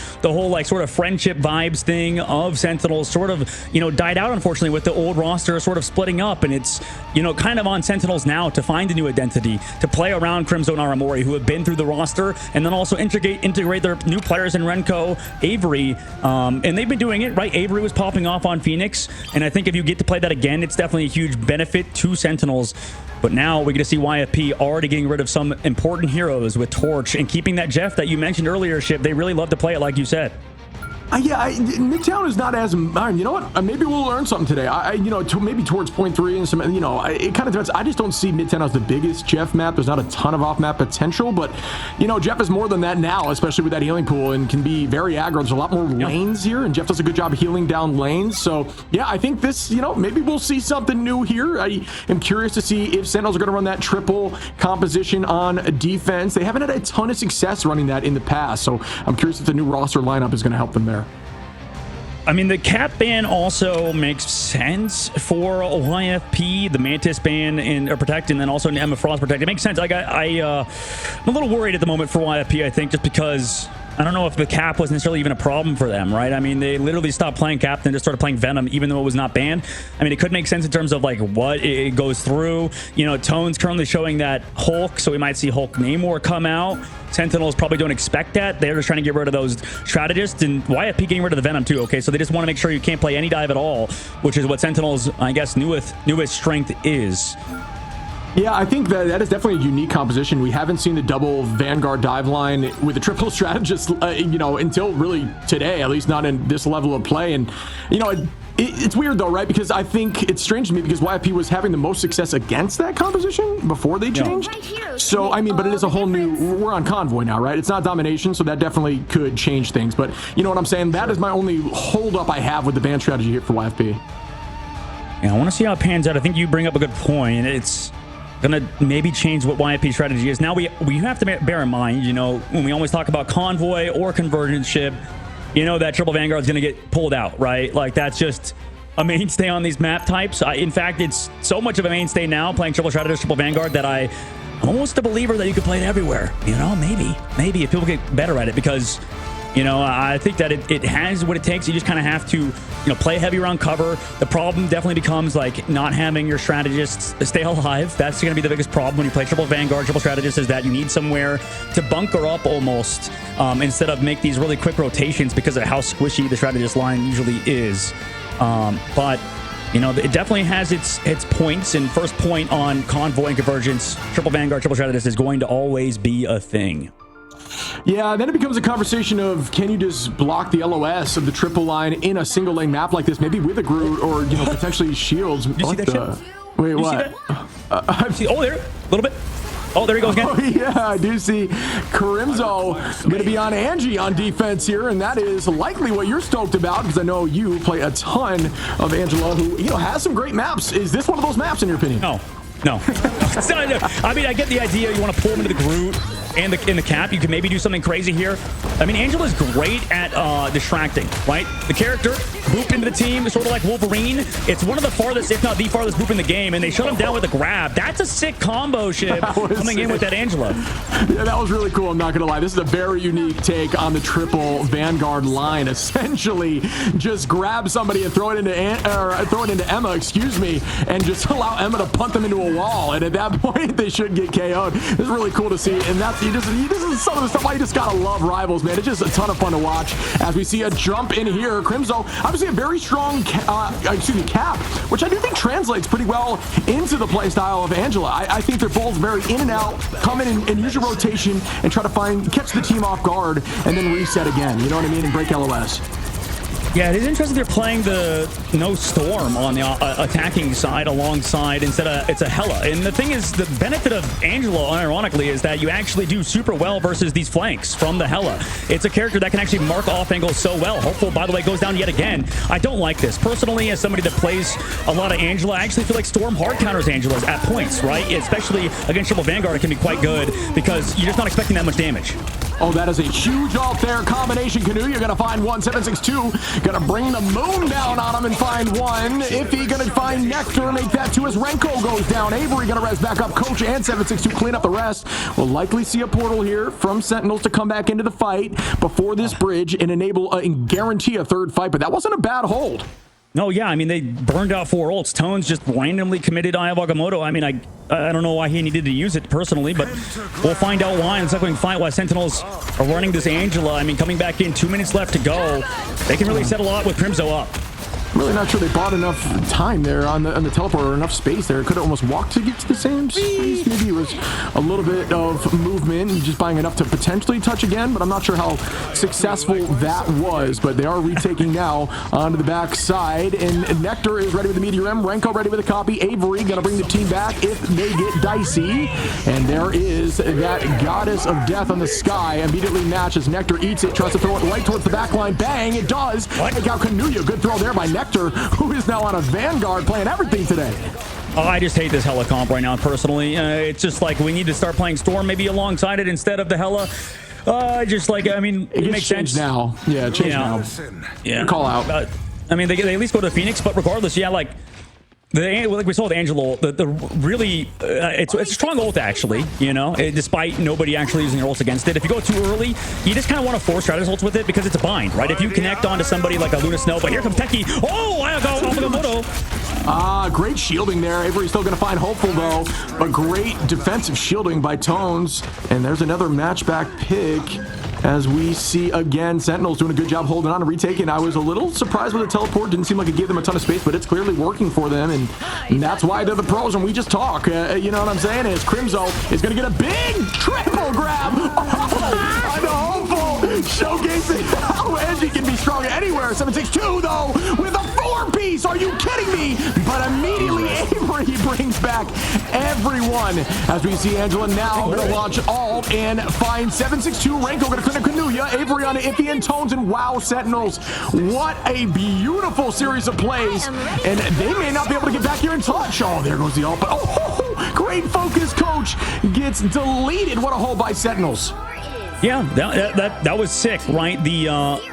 like sort of friendship vibes thing of Sentinels sort of, you know, died out, unfortunately, with the old roster sort of splitting up, and it's, you know, kind of on Sentinels now to find a new identity, to play around Crimzo and Aramori, who have been through the roster, and then also integrate their new players in Renko, Avery, and they've been doing it, right? Avery was popping off on Phoenix, and I think if you get to play that again, it's definitely a huge benefit to Sentinels. But now we get to see YFP already getting rid of some important heroes with Torch and keeping that Jeff that you mentioned earlier, Ship. They really love to play it, like you said. Midtown is not as, you know what, maybe we'll learn something today. Maybe towards point 3 and some, it kind of depends. I just don't see Midtown as the biggest Jeff map. There's not a ton of off-map potential, but, Jeff is more than that now, especially with that healing pool, and can be very aggro. There's a lot more lanes here, and Jeff does a good job healing down lanes. So, yeah, I think this, maybe we'll see something new here. I am curious to see if Sentinels are going to run that triple composition on defense. They haven't had a ton of success running that in the past, so I'm curious if the new roster lineup is going to help them there. I mean, the cap ban also makes sense for YFP, the Mantis ban or Protect, and then also Emma Frost Protect. It makes sense. Like I'm a little worried at the moment for YFP, I think, just because I don't know if the cap was necessarily even a problem for them, right? I mean, they literally stopped playing cap and just started playing Venom, even though it was not banned. I mean, it could make sense in terms of like what it goes through. Tone's currently showing that Hulk, so we might see Hulk Namor come out. Sentinels probably don't expect that. They're just trying to get rid of those strategists, and YFP getting rid of the Venom too. Okay, so they just want to make sure you can't play any dive at all, which is what Sentinels, I guess, newest strength is. Yeah, I think that is definitely a unique composition. We haven't seen the double Vanguard dive line with the triple strategist, until really today, at least not in this level of play. And, it's weird though, right? Because I think it's strange to me because YFP was having the most success against that composition before they changed. Right here, so, but it is a whole new, we're on Convoy now, right? It's not domination, so that definitely could change things. But you know what I'm saying? That is my only holdup I have with the ban strategy here for YFP. Yeah, I want to see how it pans out. I think you bring up a good point. It's gonna maybe change what YFP strategy is. Now we have to bear in mind, when we always talk about Convoy or Convergence ship, that triple Vanguard is going to get pulled out, right? Like, that's just a mainstay on these map types. In fact, it's so much of a mainstay now playing triple strategist, triple Vanguard, that I'm almost a believer that you could play it everywhere. Maybe if people get better at it, because I think that it has what it takes. You just kind of have to, play heavy around cover. The problem definitely becomes like not having your strategists stay alive. That's going to be the biggest problem when you play triple Vanguard, triple strategist, is that you need somewhere to bunker up almost, instead of make these really quick rotations because of how squishy the strategist line usually is. But it definitely has its points, and first point on Convoy and Convergence, triple Vanguard, triple strategist is going to always be a thing. Yeah, then it becomes a conversation of, can you just block the LOS of the triple line in a single lane map like this, maybe with a Groot or potentially shields. Did you see that ship? Wait, what? There, a little bit. Oh, there he goes again. Oh, yeah, I do see Carimzo going to be on Angie on defense here, and that is likely what you're stoked about, because I know you play a ton of Angela, who has some great maps. Is this one of those maps in your opinion? No. It's not, I mean, I get the idea. You want to pull him into the Groot and in the cap. You can maybe do something crazy here. I mean, Angela's great at distracting, right? The character booped into the team, sort of like Wolverine. It's one of the farthest, if not the farthest boop in the game, and they shut him down with a grab. That's a sick combo ship coming in with that Angela. Yeah, that was really cool. I'm not gonna lie. This is a very unique take on the triple Vanguard line. Essentially, just grab somebody and throw it into Emma, and just allow Emma to punt them into a wall. And at that point, they should get KO'd. This is really cool to see, and this is some of the stuff I just gotta love Rivals, man. It's just a ton of fun to watch as we see a jump in here. Crimzo, obviously a very strong cap, which I do think translates pretty well into the play style of Angela. I think they're both very in and out, come in and use your rotation and try to catch the team off guard and then reset again, you know what I mean, and break LOS. Yeah, it is interesting they're playing the no storm on the attacking side alongside instead of it's a Hela. And the thing is, the benefit of Angela, unironically, is that you actually do super well versus these flanks from the Hela. It's a character that can actually mark off angles so well. Hopeful, by the way, goes down yet again. I don't like this. Personally, as somebody that plays a lot of Angela, I actually feel like Storm hard counters Angela's at points, right? Especially against Triple Vanguard, it can be quite good because you're just not expecting that much damage. Oh, that is a huge alt there. Combination Canoe. You're going to find one. 762. Going to bring the moon down on him and find one. Iffy going to find Nectar. Make that two as Renko goes down. Avery going to res back up. Coach and 762 clean up the rest. We'll likely see a portal here from Sentinels to come back into the fight before this bridge and enable and guarantee a third fight. But that wasn't a bad hold. No, yeah, I mean, they burned out 4 ults. Tones just randomly committed Eye of Agamotto. I mean, I don't know why he needed to use it personally, but we'll find out why in the second fight why Sentinels are running this Angela. I mean, coming back in, 2 minutes left to go. They can really set a lot with Crimzo up. I'm really not sure they bought enough time there on the teleport, or enough space there. Could have almost walked to get to the same space. Maybe it was a little bit of movement and just buying enough to potentially touch again, but I'm not sure how successful that was. But they are retaking now onto the back side, and Nectar is ready with the Meteor M. Renko ready with a copy. Avery gonna bring the team back if they get dicey. And there is that Goddess of Death on the sky. Immediately matches. Nectar eats it, tries to throw it right towards the back line. Bang, it does. Take out Kanuya. Good throw there by Nectar, who is now on a Vanguard playing everything today. Oh, I just hate this Hella comp right now, personally. It's just like we need to start playing Storm maybe alongside it instead of the Hella. Just like, I mean, it makes sense now. Yeah, change now. Yeah. Call out. I mean, they at least go to Phoenix, but regardless, yeah, like we saw with Angelo, the really it's a strong ult actually, you know, despite nobody actually using their ults against it. If you go too early, you just kind of want to force Stratus ults with it because it's a bind, right? If you connect onto somebody like a Luna Snow, but here comes Techie. Oh, I got Moto. Great shielding there. Avery's still going to find Hopeful though, but great defensive shielding by Tones. And there's another matchback pick. As we see again, Sentinels doing a good job holding on and retaking. I was a little surprised with the teleport. Didn't seem like it gave them a ton of space, but it's clearly working for them, and that's why they're the pros. And we just talk. You know what I'm saying? Is Crimzo is going to get a big triple grab. Oh, I know, Hopeful showcasing how edgy can be strong anywhere. 762 though with a 4-piece. Are you kidding me? But immediately Avery brings back everyone. As we see Angela now going to launch ult and find 762. Renko going to clinic Kanuya. Avery on Iffy and Tones, and wow, Sentinels. What a beautiful series of plays. And they may not be able to get back here and touch. Oh, there goes the ult. But oh, great focus, coach. Gets deleted. What a hole by Sentinels. Yeah, that was sick, right?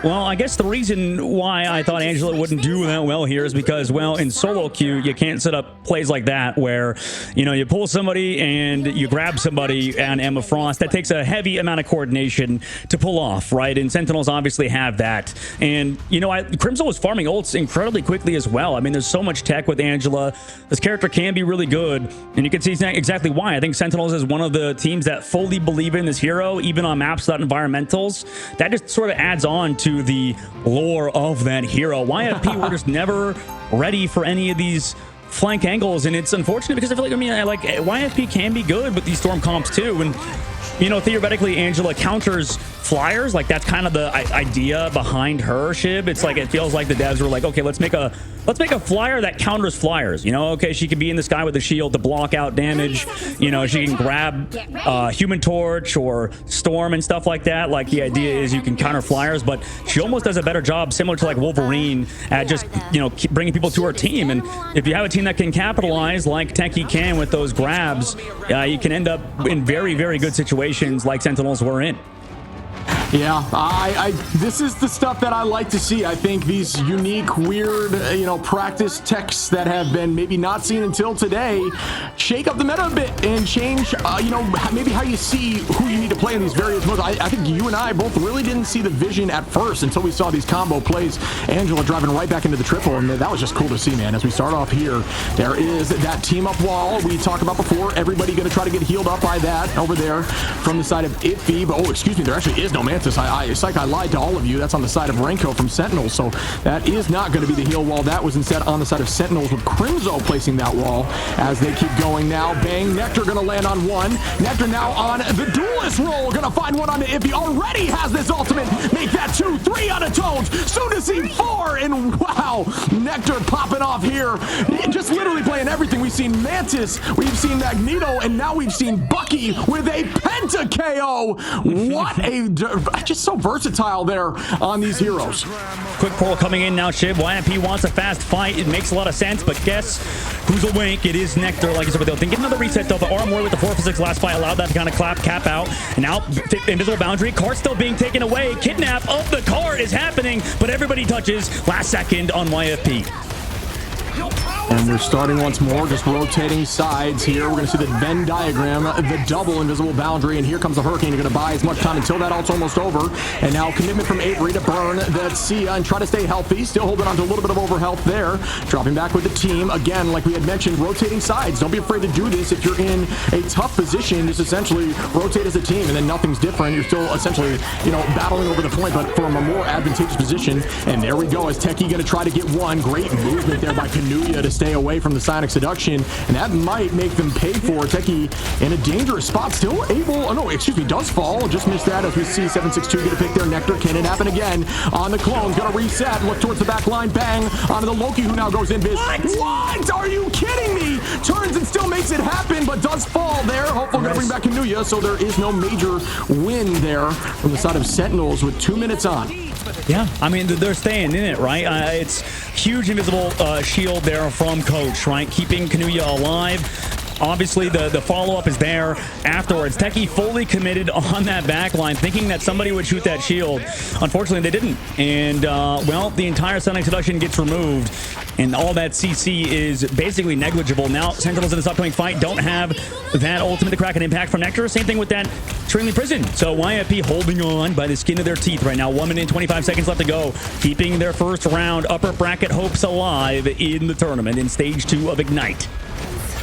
Well, I guess the reason why I thought Angela wouldn't do that well here is because, well, in solo queue, you can't set up plays like that where, you know, you pull somebody and you grab somebody on Emma Frost. That takes a heavy amount of coordination to pull off, right? And Sentinels obviously have that. And, you know, Crimson was farming ults incredibly quickly as well. I mean, there's so much tech with Angela. This character can be really good, and you can see exactly why. I think Sentinels is one of the teams that fully believe in this hero, even on maps without environmentals. That just sort of adds on to the lore of that hero. YFP were just never ready for any of these flank angles, and it's unfortunate because I feel like, I mean, YFP can be good with these Storm comps too, and you know, theoretically Angela counters flyers. Like, that's kind of the idea behind her, Shib. It's like, it feels like the devs were like, okay, let's make a flyer that counters flyers. You know, okay, she can be in the sky with a shield to block out damage. You know, she can grab Human Torch or Storm and stuff like that. Like, the idea is you can counter flyers, but she almost does a better job, similar to like Wolverine, at just, you know, keep bringing people to her team. And if you have a team that can capitalize like Techie can with those grabs, you can end up in very, very good situations like Sentinels were in. Yeah, this is the stuff that I like to see. I think these unique, weird, you know, practice techs that have been maybe not seen until today shake up the meta a bit and change, you know, maybe how you see who you need to play in these various modes. I think you and I both really didn't see the vision at first until we saw these combo plays. Angela driving right back into the triple, and that was just cool to see, man. As we start off here, there is that team up wall we talked about before. Everybody going to try to get healed up by that over there from the side of Iffy. But, oh, excuse me, there actually is no man. It's like I lied to all of you. That's on the side of Renko from Sentinels, so that is not going to be the heal wall. That was instead on the side of Sentinels, with Crimzo placing that wall as they keep going now. Bang, Nectar going to land on one. Nectar now on the duelist roll, going to find one on the Iffy. Already has this ultimate. Make that 2, 3 on the Tones. Soon to see 4, and wow, Nectar popping off here. Just literally playing everything. We've seen Mantis, we've seen Magneto, and now we've seen Bucky with a Penta KO. What a... just so versatile there on these heroes. Quick pull coming in now, Shib. YFP wants a fast fight. It makes a lot of sense, but guess who's awake? It is Nectar, like you said, but they'll get another reset though. But Armor with the 4-for-6 last fight allowed that to kind of cap out. And now invisible boundary, card still being taken away. Kidnap of the card is happening, but everybody touches last second on YFP. And we're starting once more, just rotating sides here. We're going to see the Venn diagram, the double invisible boundary, and here comes the Hurricane. You're going to buy as much time until that ult's almost over. And now commitment from Avery to burn that Sia and try to stay healthy. Still holding on to a little bit of overhealth there. Dropping back with the team. Again, like we had mentioned, rotating sides. Don't be afraid to do this if you're in a tough position. Just essentially rotate as a team, and then nothing's different. You're still essentially, battling over the point, but from a more advantageous position. And there we go, as Techie going to try to get one. Great movement there by Kanuya to stay away from the Sonic Seduction, and that might make them pay for Techie in a dangerous spot. Still able, does fall. Just missed that as we see 762 get a pick there. Nectar, can it happen again on the clones? Gonna reset, look towards the back line, bang onto the Loki, who now goes invis. What? Are you kidding me? Turns and still makes it happen, but does fall there. Hopefully gonna bring back Kanuya, so there is no major win there from the side of Sentinels with 2 minutes on. Yeah, I mean, they're staying in it, right? It's huge invisible shield there from Coach, right? Keeping Kanuya alive. Obviously, the follow-up is there afterwards. Techie fully committed on that back line, thinking that somebody would shoot that shield. Unfortunately, they didn't. And, well, the entire Sonic Seduction gets removed, and all that CC is basically negligible. Now, Sentinels in this upcoming fight don't have that ultimate to crack an impact from Nectar. Same thing with that Extremely Prison. So YFP holding on by the skin of their teeth right now. 1 minute and 25 seconds left to go, keeping their first round upper bracket hopes alive in the tournament in stage 2 of Ignite.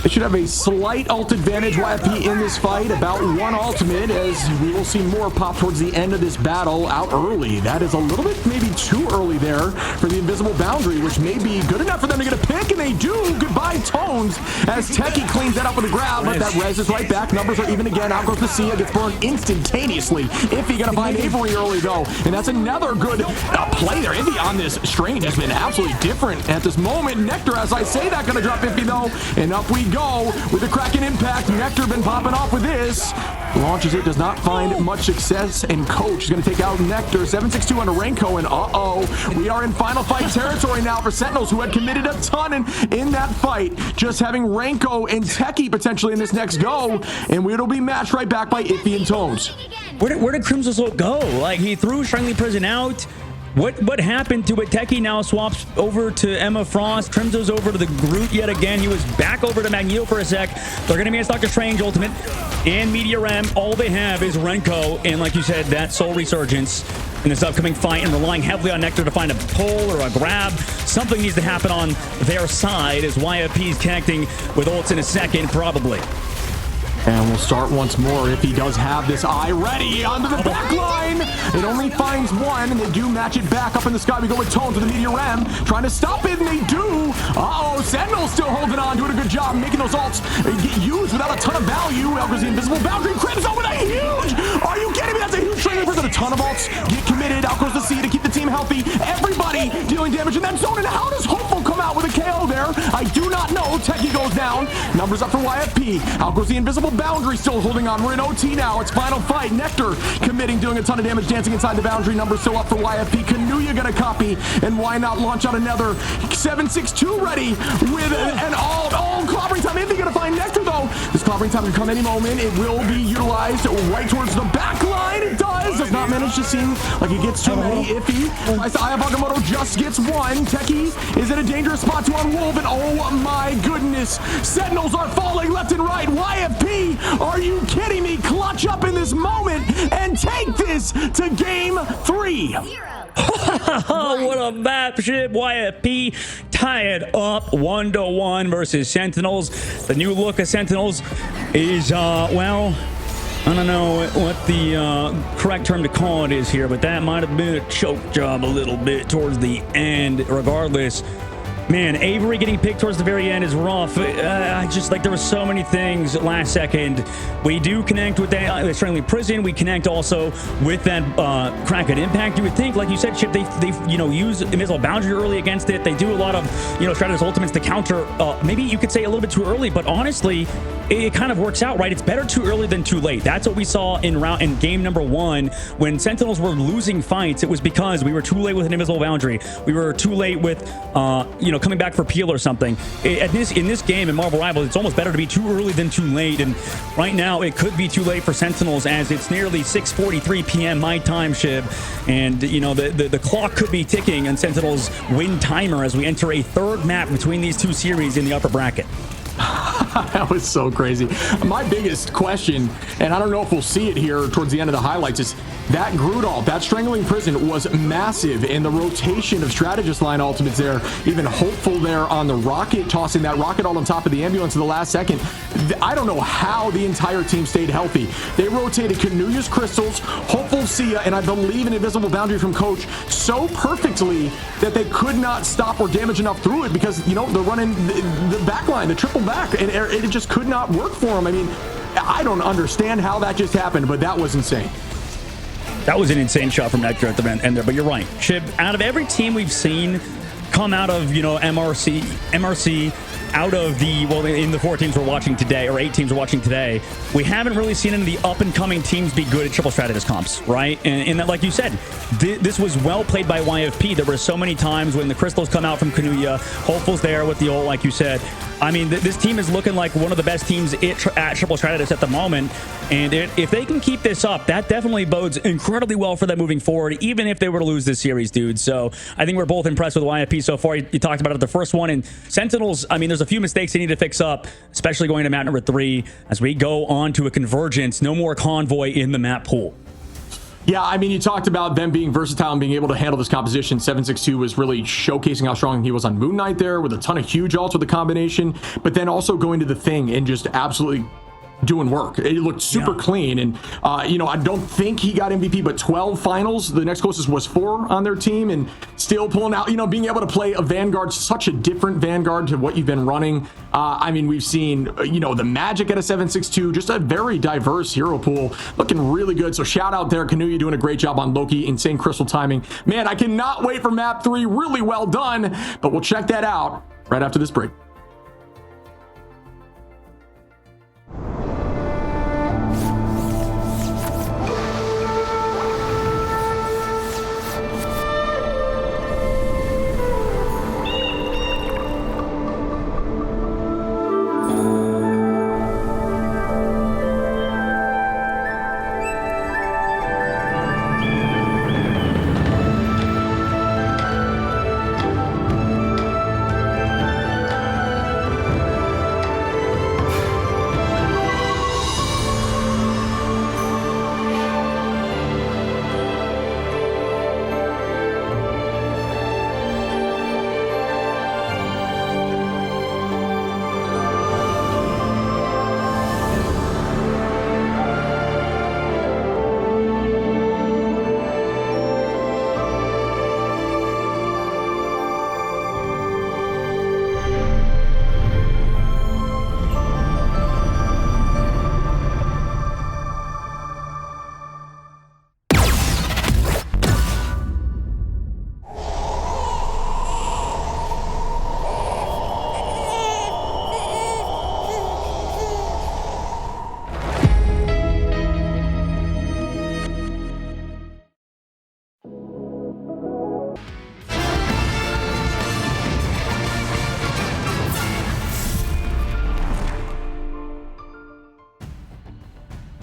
They should have a slight ult advantage, YFP, in this fight. About 1 ultimate, as we will see more pop towards the end of this battle out early. That is a little bit maybe too early there for the invisible boundary, which may be good enough for them to get a pick, and they do. Goodbye, Tones, as Techie cleans that up with a grab, but that res is right back. Numbers are even again. Out goes the Sia, gets burned instantaneously. Iffy gonna find Avery early, though, and that's another good play there. Iffy on this Strange has been absolutely different at this moment. Nectar, as I say that, gonna drop Iffy, though, and up we go with the Kraken impact. Nectar been popping off with this. Launches it, does not find much success, and Coach is going to take out Nectar. 762 on Renko, and we are in final fight territory now for Sentinels, who had committed a ton in that fight. Just having Renko and Techie potentially in this next go, and it'll be matched right back by Iffy and Tones. Where did Crimson Soul go? Like, he threw Strangely Prison out. What happened to it? Techie now swaps over to Emma Frost. Trimzo's over to the Groot yet again. He was back over to Magneto for a sec. They're going to be a Doctor Strange ultimate and Meteor Ram. All they have is Renko, and like you said, that Soul Resurgence in this upcoming fight, and relying heavily on Nectar to find a pull or a grab. Something needs to happen on their side as YFP is connecting with ults in a second, probably. And we'll start once more if he does have this eye ready onto the back line. It only finds one, and they do match it back up in the sky. We go with Tones with the Meteor Ram, trying to stop it, and they do. Sentinel's still holding on, doing a good job, making those ults get used without a ton of value. Out goes the invisible boundary. Crimson with a huge, are you kidding me? That's a huge training for a ton of ults. Get committed, out goes the C to keep the team healthy. Everybody dealing damage in that zone, and how does Hopeful come out with a KO there? I do not know. Techie goes down. Numbers up for YFP. Out goes the invisible boundary, still holding on. We're in OT now. It's final fight. Nectar committing, doing a ton of damage, dancing inside the boundary. Numbers still up for YFP. Kanuya gonna copy, and why not launch out another? 762 ready with an all clobbering time. If you're gonna find Nectar, though, this clobbering time can come any moment. It will be utilized right towards the back line. It does not manage to seem like it gets too many. Iffy. Aya Bagamoto just gets one. Techie is in a dangerous spot to unwolf, and oh my goodness, Sentinels are falling left and right. YFP, are you kidding me? Clutch up in this moment and take this to game 3. What a map ship. YFP tie it up 1-1 versus Sentinels. The new look of Sentinels is, well, I don't know what the correct term to call it is here, but that might have been a choke job a little bit towards the end. Regardless, man, Avery getting picked towards the very end is rough. I just, like, there were so many things last second. We do connect with that Strangely Prison. We connect also with that Kraken impact. You would think, like you said, Chip, they use Invisible Boundary early against it. They do a lot of, Stratus Ultimates to counter. Maybe you could say a little bit too early, but honestly, it kind of works out, right? It's better too early than too late. That's what we saw in game number 1 when Sentinels were losing fights. It was because we were too late with an Invisible Boundary. We were too late with, coming back for Peel or something. In this game in Marvel Rivals, it's almost better to be too early than too late. And right now, it could be too late for Sentinels as it's nearly 6:43 p.m. my time, Shib. And, the clock could be ticking on Sentinels' win timer as we enter a third map between these two series in the upper bracket. That was so crazy. My biggest question, and I don't know if we'll see it here towards the end of the highlights, is that Grudal, that Strangling Prison was massive, and the rotation of strategist line ultimates there, even Hopeful there on the rocket, tossing that rocket all on top of the ambulance in the last second. I don't know how the entire team stayed healthy. They rotated Kanuya's crystals, Hopeful Sia, and I believe an invisible boundary from Coach so perfectly that they could not stop or damage enough through it because, they're running the back line, the triple back, and it just could not work for them. I mean, I don't understand how that just happened, but that was insane. That was an insane shot from Nectar at the end there, but you're right. Shib, out of every team we've seen come out of, MRC, out of in the 4 teams we're watching today, or 8 teams we're watching today, we haven't really seen any of the up-and-coming teams be good at triple strategist comps, right? And that, like you said, this was well played by YFP. There were so many times when the crystals come out from Kanuya, Hopeful's there with the ult, like you said. I mean, this team is looking like one of the best teams at triple strategist at the moment. And if they can keep this up, that definitely bodes incredibly well for them moving forward, even if they were to lose this series, dude. So I think we're both impressed with YFP so far. You talked about it the first one. And Sentinels, I mean, there's a few mistakes they need to fix up, especially going to map number 3 as we go on to a convergence. No more convoy in the map pool. Yeah, I mean, you talked about them being versatile and being able to handle this composition. 762 was really showcasing how strong he was on Moon Knight there with a ton of huge ults with the combination, but then also going to the thing and just absolutely doing work. It looked super clean, and I don't think he got MVP, but 12 finals. The next closest was 4 on their team, and still pulling out, being able to play a Vanguard, such a different Vanguard to what you've been running. I mean, we've seen, the magic at a 762, just a very diverse hero pool, looking really good. So shout out there, Kanuya doing a great job on Loki, insane crystal timing. Man, I cannot wait for map 3. Really well done, but we'll check that out right after this break.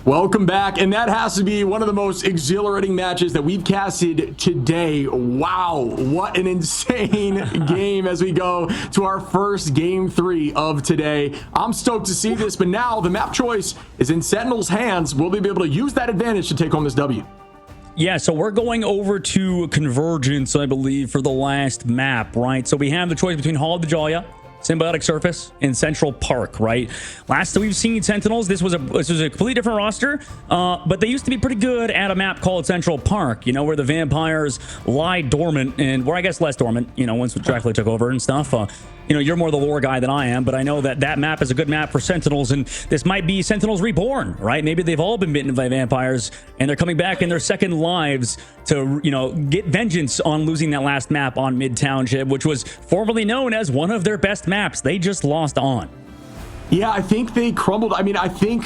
Welcome back, and that has to be one of the most exhilarating matches that we've casted today. Wow, what an insane game as we go to our first game 3 of today. I'm stoked to see this, but now the map choice is in Sentinels' hands. Will they be able to use that advantage to take home this W? Yeah, so we're going over to Convergence, I believe, for the last map, right? So we have the choice between Hall of the Dahlia, Symbiotic Surface, and Central Park, right? Last time we've seen Sentinels, this was a completely different roster, but they used to be pretty good at a map called Central Park, where the vampires lie dormant, and where I guess less dormant, once Dracula took over and stuff. You're more the lore guy than I am, but I know that map is a good map for Sentinels, and this might be Sentinels Reborn, right? Maybe they've all been bitten by vampires, and they're coming back in their second lives to, get vengeance on losing that last map on Mid-Township, which was formerly known as one of their best maps. They just lost on. Yeah, I think they crumbled. I mean, I think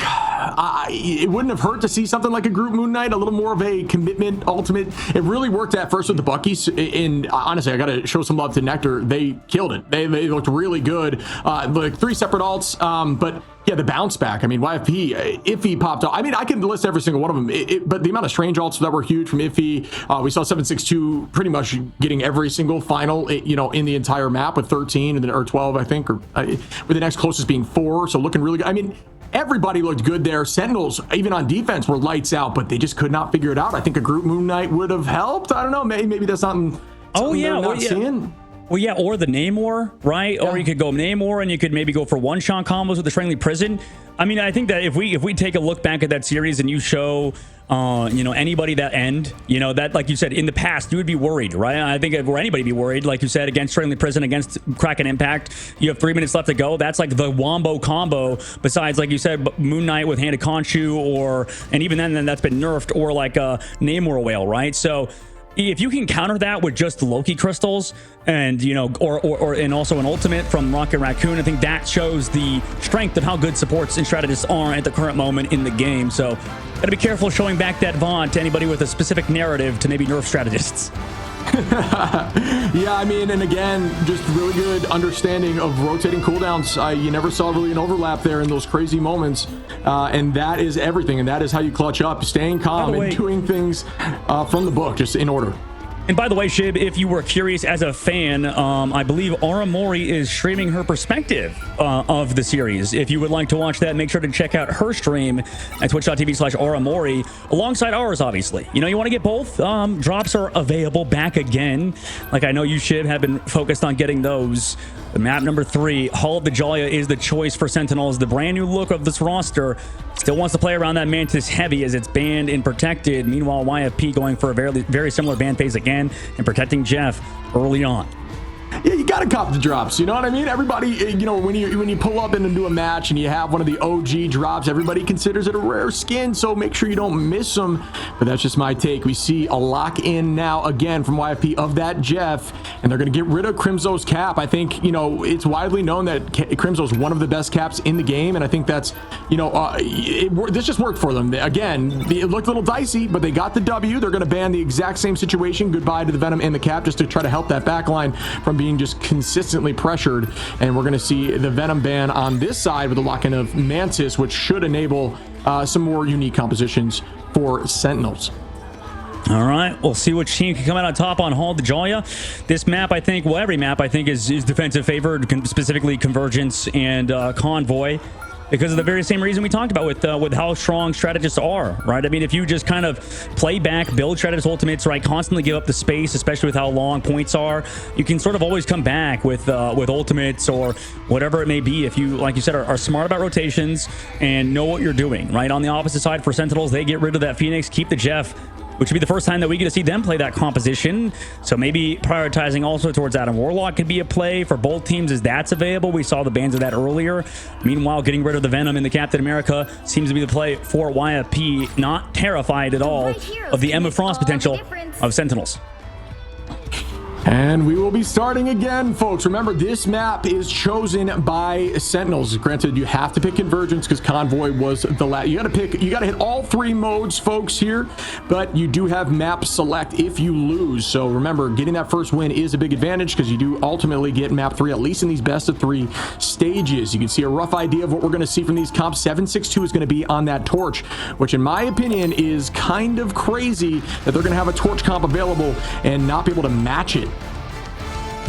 it wouldn't have hurt to see something like a group Moon Knight, a little more of a commitment ultimate. It really worked at first with the Buckies, and honestly, I got to show some love to Nectar. They killed it. They looked really good. Like 3 separate alts, but yeah, the bounce back. I mean, YFP, Iffy popped up. I mean, I can list every single one of them, but the amount of strange alts that were huge from Iffy, we saw 762 pretty much getting every single final, in the entire map with 13 or 12, I think, or with the next closest being 4. So looking really good. I mean, everybody looked good there. Sentinels, even on defense, were lights out, but they just could not figure it out. I think a group Moon Knight would have helped. I don't know. Maybe that's something. They're not seeing. Well, yeah, or the Namor, right? Yeah. Or you could go Namor, and you could maybe go for one-shot combos with the Friendly Prison. I mean, I think that if we take a look back at that series and you show, anybody that end, that, like you said, in the past, you would be worried, right? I think if anybody be worried, like you said, against Friendly Prison, against Kraken Impact, you have 3 minutes left to go. That's like the wombo combo, besides, like you said, Moon Knight with Hand of Khonshu, and even then that's been nerfed, or like a Namor Whale, right? So if you can counter that with just Loki crystals and, and also an ultimate from Rocket Raccoon, I think that shows the strength of how good supports and strategists are at the current moment in the game. So gotta be careful showing back that Vaunt to anybody with a specific narrative to maybe nerf strategists. Yeah, I mean, and again, just really good understanding of rotating cooldowns. You never saw really an overlap there in those crazy moments, and that is everything, and that is how you clutch up, staying calm and doing things from the book, just in order. And by the way, Shib, if you were curious as a fan, I believe Aramori is streaming her perspective of the series. If you would like to watch that, make sure to check out her stream at twitch.tv/Aramori, alongside ours, obviously. You want to get both? Drops are available back again. Like I know you, Shib, have been focused on getting those. The map number 3, Hall of the Jalia, is the choice for Sentinels. The brand new look of this roster still wants to play around that Mantis heavy as it's banned and protected. Meanwhile, YFP going for a very, very similar ban phase again and protecting Jeff early on. Yeah, you gotta cop the drops, you know what I mean? Everybody, when you pull up into a match and you have one of the OG drops, everybody considers it a rare skin, so make sure you don't miss them. But that's just my take. We see a lock in now again from YFP of that Jeff, and they're gonna get rid of Crimzo's cap. I think, it's widely known that Crimzo's one of the best caps in the game, and I think that's, this just worked for them. Again, it looked a little dicey, but they got the W. They're gonna ban the exact same situation. Goodbye to the Venom and the cap, just to try to help that backline from being just consistently pressured. And we're going to see the Venom ban on this side with the lock-in of Mantis, which should enable some more unique compositions for Sentinels. All right, we'll see which team can come out on top on Hall of the Jalia. This map, I think, every map, I think, is defensive favored, specifically Convergence and Convoy, because of the very same reason we talked about with how strong strategists are, right? I mean, if you just kind of play back, build strategist ultimates, right, constantly give up the space, especially with how long points are, you can sort of always come back with ultimates or whatever it may be. If you, like you said, are smart about rotations and know what you're doing, right? On the opposite side for Sentinels, they get rid of that Phoenix, keep the Jeff, which would be the first time that we get to see them play that composition. So maybe prioritizing also towards Adam Warlock could be a play for both teams as that's available. We saw the bans of that earlier. Meanwhile, getting rid of the Venom in the Captain America seems to be the play for YFP. Not terrified at all of the Emma Frost potential of Sentinels. And we will be starting again, folks. Remember, this map is chosen by Sentinels. Granted, you have to pick Convergence because Convoy was the last. You got to hit all 3 modes, folks, here. But you do have map select if you lose. So remember, getting that first win is a big advantage because you do ultimately get map 3, at least in these best of 3 stages. You can see a rough idea of what we're going to see from these comps. 762 is going to be on that torch, which in my opinion is kind of crazy that they're going to have a torch comp available and not be able to match it.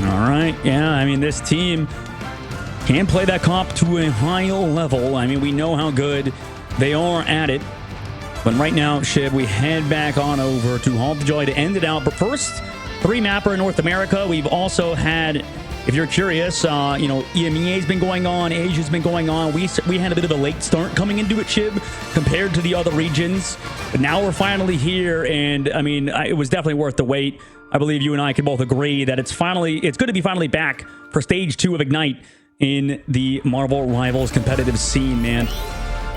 All right. Yeah, I mean, this team can play that comp to a high level. I mean, we know how good they are at it. But right now, Shib, we head back on over to Hall of the Joy to end it out. But first, 3-mapper in North America. We've also had, if you're curious, EMEA's been going on, Asia's been going on. We had a bit of a late start coming into it, Shib, compared to the other regions. But now we're finally here, and I mean, it was definitely worth the wait. I believe you and I can both agree that it's good to be finally back for stage 2 of Ignite in the Marvel Rivals competitive scene, man.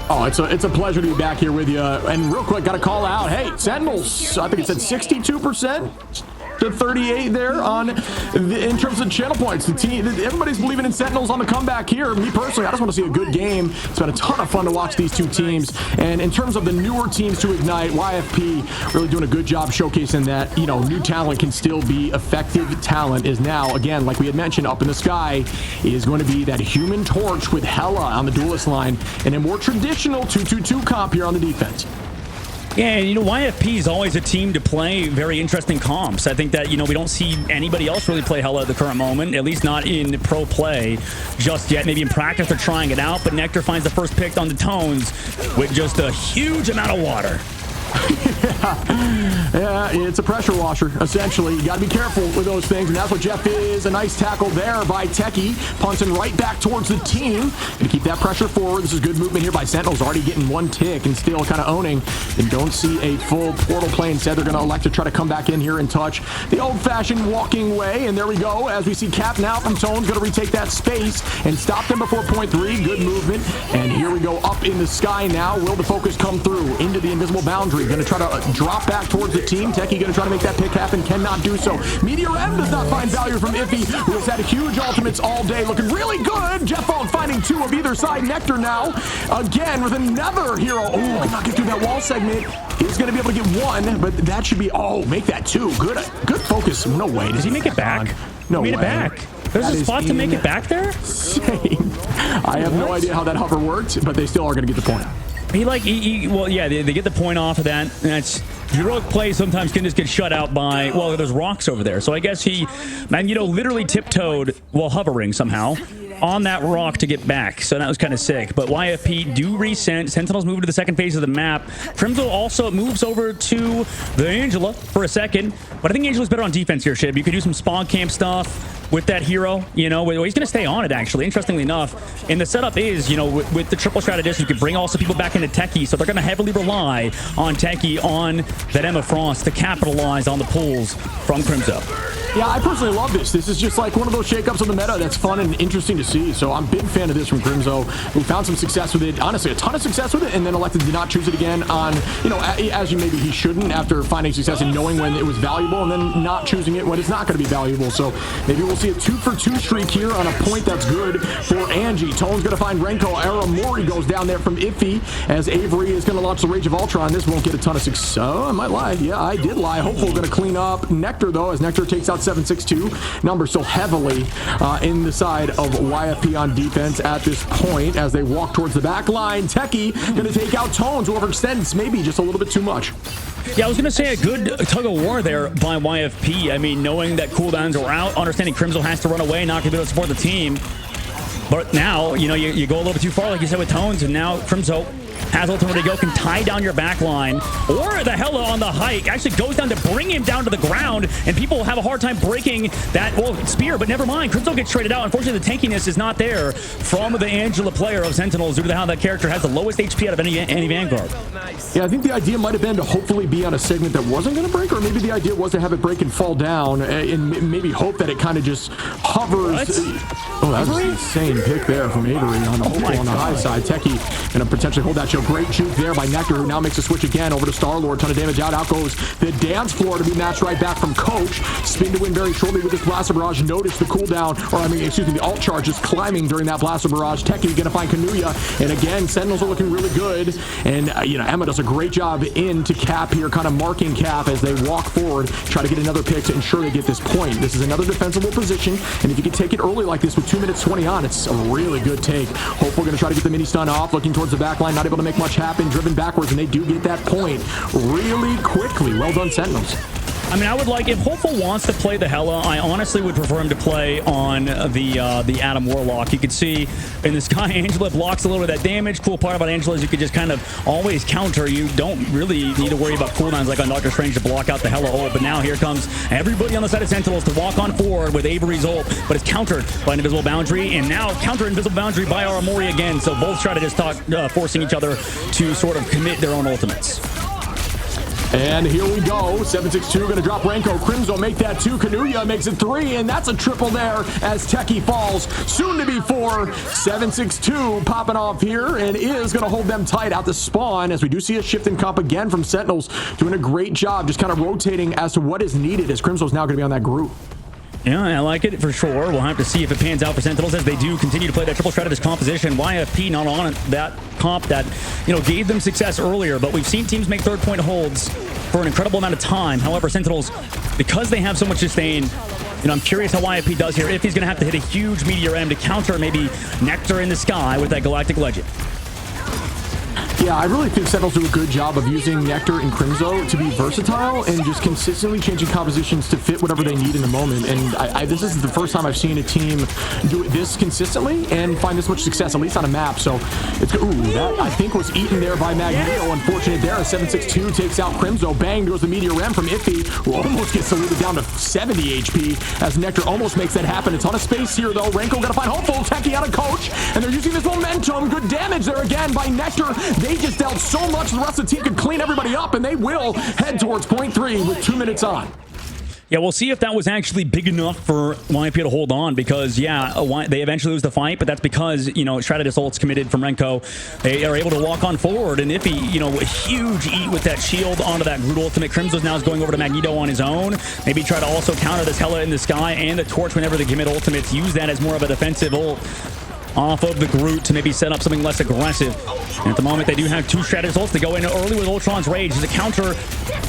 Oh, it's a pleasure to be back here with you. And real quick, got to call out, hey, Sentinels, I think it said 62%. to 38 there in terms of channel points. The team, everybody's believing in Sentinels on the comeback here. Me personally, I just want to see a good game. It's been a ton of fun to watch these two teams. And in terms of the newer teams to Ignite, YFP really doing a good job showcasing that, you know, new talent can still be effective. Talent is now, again, like we had mentioned, up in the sky is going to be that Human Torch with Hella on the duelist line and a more traditional 2-2-2 comp here on the defense. Yeah, you know, YFP is always a team to play very interesting comps. I think that, you know, we don't see anybody else really play Hella at the current moment, at least not in pro play just yet. Maybe in practice they're trying it out, but Nectar finds the first pick on the Tones with just a huge amount of water. Yeah, it's a pressure washer, essentially. You got to be careful with those things, and that's what Jeff is. A nice tackle there by Techie, punting right back towards the team. Gonna keep that pressure forward. This is good movement here by Sentinels, already getting one tick and still kind of owning. And don't see a full portal play. Instead, they're going to elect to try to come back in here and touch the old-fashioned walking way. And there we go, as we see Cap now from Tones, going to retake that space and stop them before point 3. Good movement. And here we go, up in the sky now. Will the focus come through into the invisible boundary? Going to try to drop back towards the team. Techie going to try to make that pick happen. Cannot do so. Meteor M does not find value from Iffy, who has had huge ultimates all day. Looking really good. Jeff Bone finding 2 of either side. Nectar now, again, with another hero. Oh, cannot get through that wall segment. He's going to be able to get 1, but that should be, oh, make that 2. Good focus. No way. Does he make it back? No he made way. it back. There's a spot to make it back there? Insane. I have no idea how that hover worked, but they still are going to get the point. Well, yeah, they get the point off of that. That's heroic play sometimes can just get shut out by, well, there's rocks over there. So I guess he, man, you know, literally tiptoed while hovering somehow on that rock to get back. So that was kind of sick. But YFP do resend. Sentinels move to the second phase of the map. Crimzo also moves over to the Angela for a second. But I think Angela's better on defense here, Shib. You could do some spawn camp stuff with that hero, you know, he's going to stay on it, actually, interestingly enough. And the setup is, you know, with the triple strat addition, you can bring also people back into Techie, so they're going to heavily rely on Techie on that Emma Frost to capitalize on the pulls from Crimzo. Yeah, I personally love this. This is just like one of those shakeups of the meta that's fun and interesting to see. So I'm a big fan of this from Crimzo, who found some success with it. Honestly, a ton of success with it, and then elected to not choose it again on, you know, as you maybe he shouldn't after finding success and knowing when it was valuable, and then not choosing it when it's not going to be valuable. So maybe we'll see a 2-for-2 streak here on a point that's good for Angie. Tone's going to find Renko. Aramori goes down there from Iffy as Avery is going to launch the Rage of Ultron. This won't get a ton of success. Oh, I might lie. Yeah, I did lie. Hopefully we're going to clean up Nectar, though, as Nectar takes out 762. Number so heavily in the side of YFP on defense at this point as they walk towards the back line. Techie going to take out Tones, who overextends maybe just a little bit too much. Yeah, I was going to say a good tug of war there by YFP. I mean, knowing that cooldowns are out, understanding Crimzo has to run away, not going to be able to support the team. But now, you know, you go a little bit too far, like you said, with Tones, and now Crimzo has ultimate to go, can tie down your back line, or the Hella on the hike actually goes down to bring him down to the ground, and people have a hard time breaking that, well, spear, but never mind. Crimzo gets traded out. Unfortunately, the tankiness is not there from the Angela player of Sentinels due to how that character has the lowest HP out of any Vanguard. Yeah, I think the idea might have been to hopefully be on a segment that wasn't going to break, or maybe the idea was to have it break and fall down, and maybe hope that it kind of just hovers. Oh, that was an insane pick there from Avery on the on the high side. Techie going to potentially hold that show. Great juke there by Nectar, who now makes a switch again over to Star-Lord. Ton of damage out. Out goes the dance floor to be matched right back from Coach. Spin to win very shortly with this Blaster Barrage. Notice the cooldown, or I mean, excuse me, the alt charge is climbing during that Blaster Barrage. Techie going to find Kanuya, and again, Sentinels are looking really good. And, you know, Emma does a great job in to Cap here, kind of marking Cap as they walk forward, try to get another pick to ensure they get this point. This is another defensible position, and if you can take it early like this with 2 minutes 20 on, it's a really good take. Hope we're going to try to get the mini stun off, looking towards the back line, not able to make much happen, driven backwards, and they do get that point really quickly. Well done, Sentinels. I mean, I would like, if Hopeful wants to play the Hella, I honestly would prefer him to play on the Adam Warlock. You can see in the sky, Angela blocks a little bit of that damage. Cool part about Angela is you can just kind of always counter. You don't really need to worry about cooldowns like on Doctor Strange to block out the Hella ult. But now here comes everybody on the side of Sentinels to walk on forward with Avery's ult, but it's countered by an Invisible Boundary, and now counter Invisible Boundary by Aramori again. So both try to just forcing each other to sort of commit their own ultimates. And here we go. 762 going to drop Renko. Crimzo make that 2. Kanuya makes it 3. And that's a triple there as Techie falls. Soon to be 4. 762 popping off here and is going to hold them tight out the spawn as we do see a shift in comp again from Sentinels. Doing a great job just kind of rotating as to what is needed as Crimzo's now going to be on that group. Yeah, I like it for sure. We'll have to see if it pans out for Sentinels as they do continue to play that triple strategist composition. YFP not on that comp that, gave them success earlier, but we've seen teams make 3rd point holds for an incredible amount of time. However, Sentinels, because they have so much sustain, I'm curious how YFP does here, if he's going to have to hit a huge Meteor M to counter maybe Nectar in the sky with that Galactic Legend. Yeah, I really think Sentinels do a good job of using Nectar and Crimzo to be versatile and just consistently changing compositions to fit whatever they need in the moment. And this is the first time I've seen a team do it this consistently and find this much success, at least on a map. So it's that I think was eaten there by Magneto. Unfortunate there. 762 takes out Crimzo. Bang goes the Meteor M from Iffy, who almost gets diluted down to 70 HP as Nectar almost makes that happen. A ton of space here though. Renko got to find Hopeful. Techie out of coach, and they're using this momentum. Good damage there again by Nectar. They just dealt so much the rest of the team could clean everybody up, and they will head towards point 3 with 2 minutes on. Yeah, we'll see if that was actually big enough for YFP to hold on because, they eventually lose the fight, but that's because, Strategist ult's committed from Renko. They are able to walk on forward, and Iffy, a huge eat with that shield onto that Groot ultimate. Crimzo's now is going over to Magneto on his own. Maybe try to also counter this Hela in the sky and the Torch whenever they commit ultimates. Use that as more of a defensive ult off of the Groot to maybe set up something less aggressive. And at the moment, they do have 2 strategist ults to go in early with Ultron's Rage. There's a counter,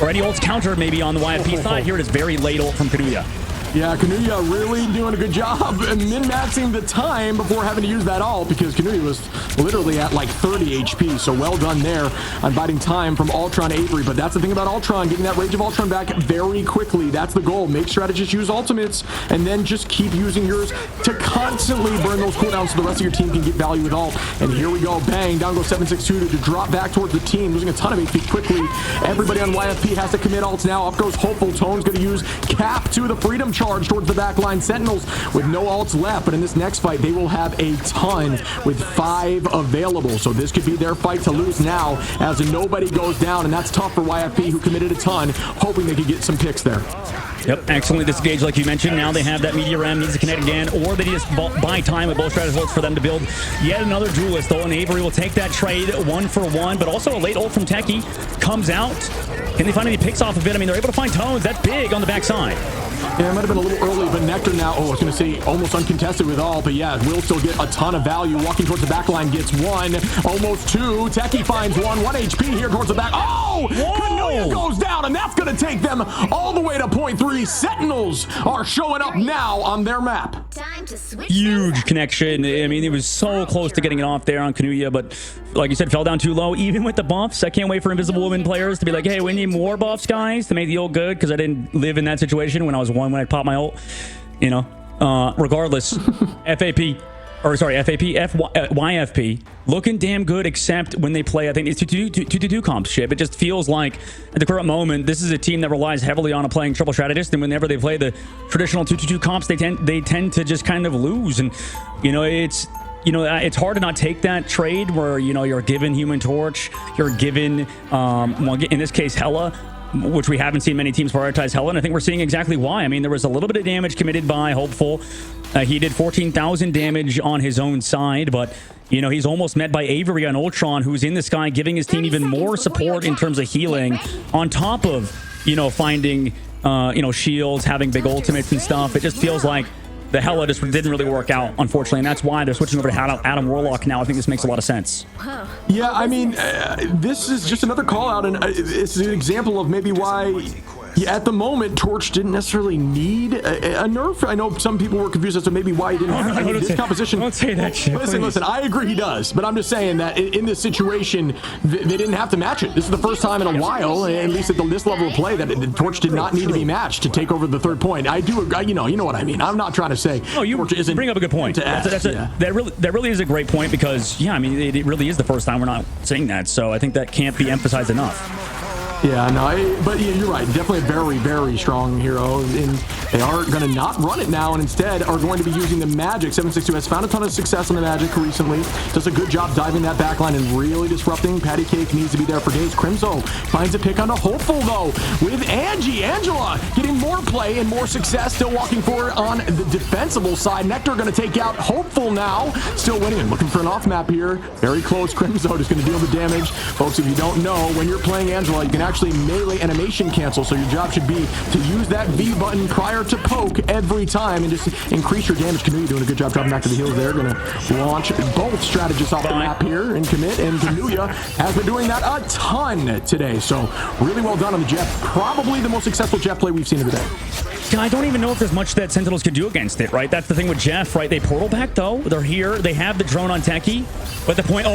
or any ults counter maybe on the YFP side. Here it is, very late ult from Kanuya. Yeah, Kanuya really doing a good job min-maxing the time before having to use that ult because Kanuya was literally at like 30 HP. So well done there on biding time from Ultron Avery. But that's the thing about Ultron, getting that Rage of Ultron back very quickly. That's the goal. Make strategists use ultimates and then just keep using yours to constantly burn those cooldowns so the rest of your team can get value with ult. And here we go. Bang. Down goes 762 to drop back towards the team, losing a ton of HP quickly. Everybody on YFP has to commit ults now. Up goes Hopeful. Tone's going to use Cap to the Freedom Charge towards the back line. Sentinels with no ults left, but in this next fight they will have a ton with 5 available, so this could be their fight to lose now as nobody goes down, and that's tough for YFP, who committed a ton, hoping they could get some picks there. Yep, excellently disengaged like you mentioned. Now they have that Meteor M, needs to connect again, or they just buy time with both strategists ults for them to build yet another duelist, though, and Avery will take that trade 1-for-1, but also a late ult from Techie comes out. Can they find any picks off of it? I mean, they're able to find Tones. That's big on the backside. Yeah, it might have been a little early, but Nectar now, I was going to say almost uncontested with all, but yeah, will still get a ton of value. Walking towards the back line, gets 1, almost 2. Techie finds 1 HP here towards the back. Oh! Kanuya goes down, and that's going to take them all the way to point 3. Sentinels are showing up now on their map. Time to switch. Huge connection. I mean, it was so close to getting it off there on Kanuya, but like you said, fell down too low. Even with the buffs, I can't wait for Invisible Woman players to be like, hey, we need more buffs, guys, to make the ult good, because I didn't live in that situation when I was 1 when I popped my ult. Regardless, YFP looking damn good, except when they play, I think it's 2-2 comp ship. It just feels like at the current moment, this is a team that relies heavily on playing triple strategist, and whenever they play the traditional 2-2 comps, they tend to just kind of lose. And it's hard to not take that trade where you're given Human Torch, you're given in this case Hela, which we haven't seen many teams prioritize Hela, and I think we're seeing exactly why. I mean, there was a little bit of damage committed by Hopeful. He did 14,000 damage on his own side, but he's almost met by Avery on Ultron, who's in the sky, giving his team even more support in terms of healing, on top of finding shields, having big ultimates and stuff. It just feels like the Hela just didn't really work out, unfortunately, and that's why they're switching over to Adam Warlock now. I think this makes a lot of sense. Yeah, I mean, this is just another call out, and it's an example of maybe why at the moment Torch didn't necessarily need a nerf. I know some people were confused as to maybe why he didn't have this composition. Don't say that shit. Listen, I agree he does, but I'm just saying that in this situation, they didn't have to match it. This is the first time in a while, at least at this level of play, that the Torch did not need to be matched to take over the 3rd point. I do, you know what I mean. I'm not trying to say. Oh, you bring up a good point. That really is a great point, because I mean, it really is the first time we're not saying that, so I think that can't be emphasized enough. Yeah, no, but yeah, you're right. Definitely a very, very strong hero. And they are going to not run it now and instead are going to be using the Magic. 762 has found a ton of success on the Magic recently. Does a good job diving that backline and really disrupting. Patty Cake needs to be there for days. Crimzo finds a pick on the Hopeful, though, with Angela getting more play and more success. Still walking forward on the defensible side. Nectar going to take out Hopeful now. Still winning and looking for an off map here. Very close. Crimzo just going to deal the damage. Folks, if you don't know, when you're playing Angela, you can actually melee animation cancel, so your job should be to use that V button prior to poke every time and just increase your damage. Kanuya doing a good job dropping back to the heels there. Gonna launch both strategists off the map here and commit, and Kanuya has been doing that a ton today, so really well done on the Jeff. Probably the most successful Jeff play we've seen of the day. I don't even know if there's much that Sentinels could do against it, right? That's the thing with Jeff, right? They portal back, though. They're here. They have the drone on Techie. But the point,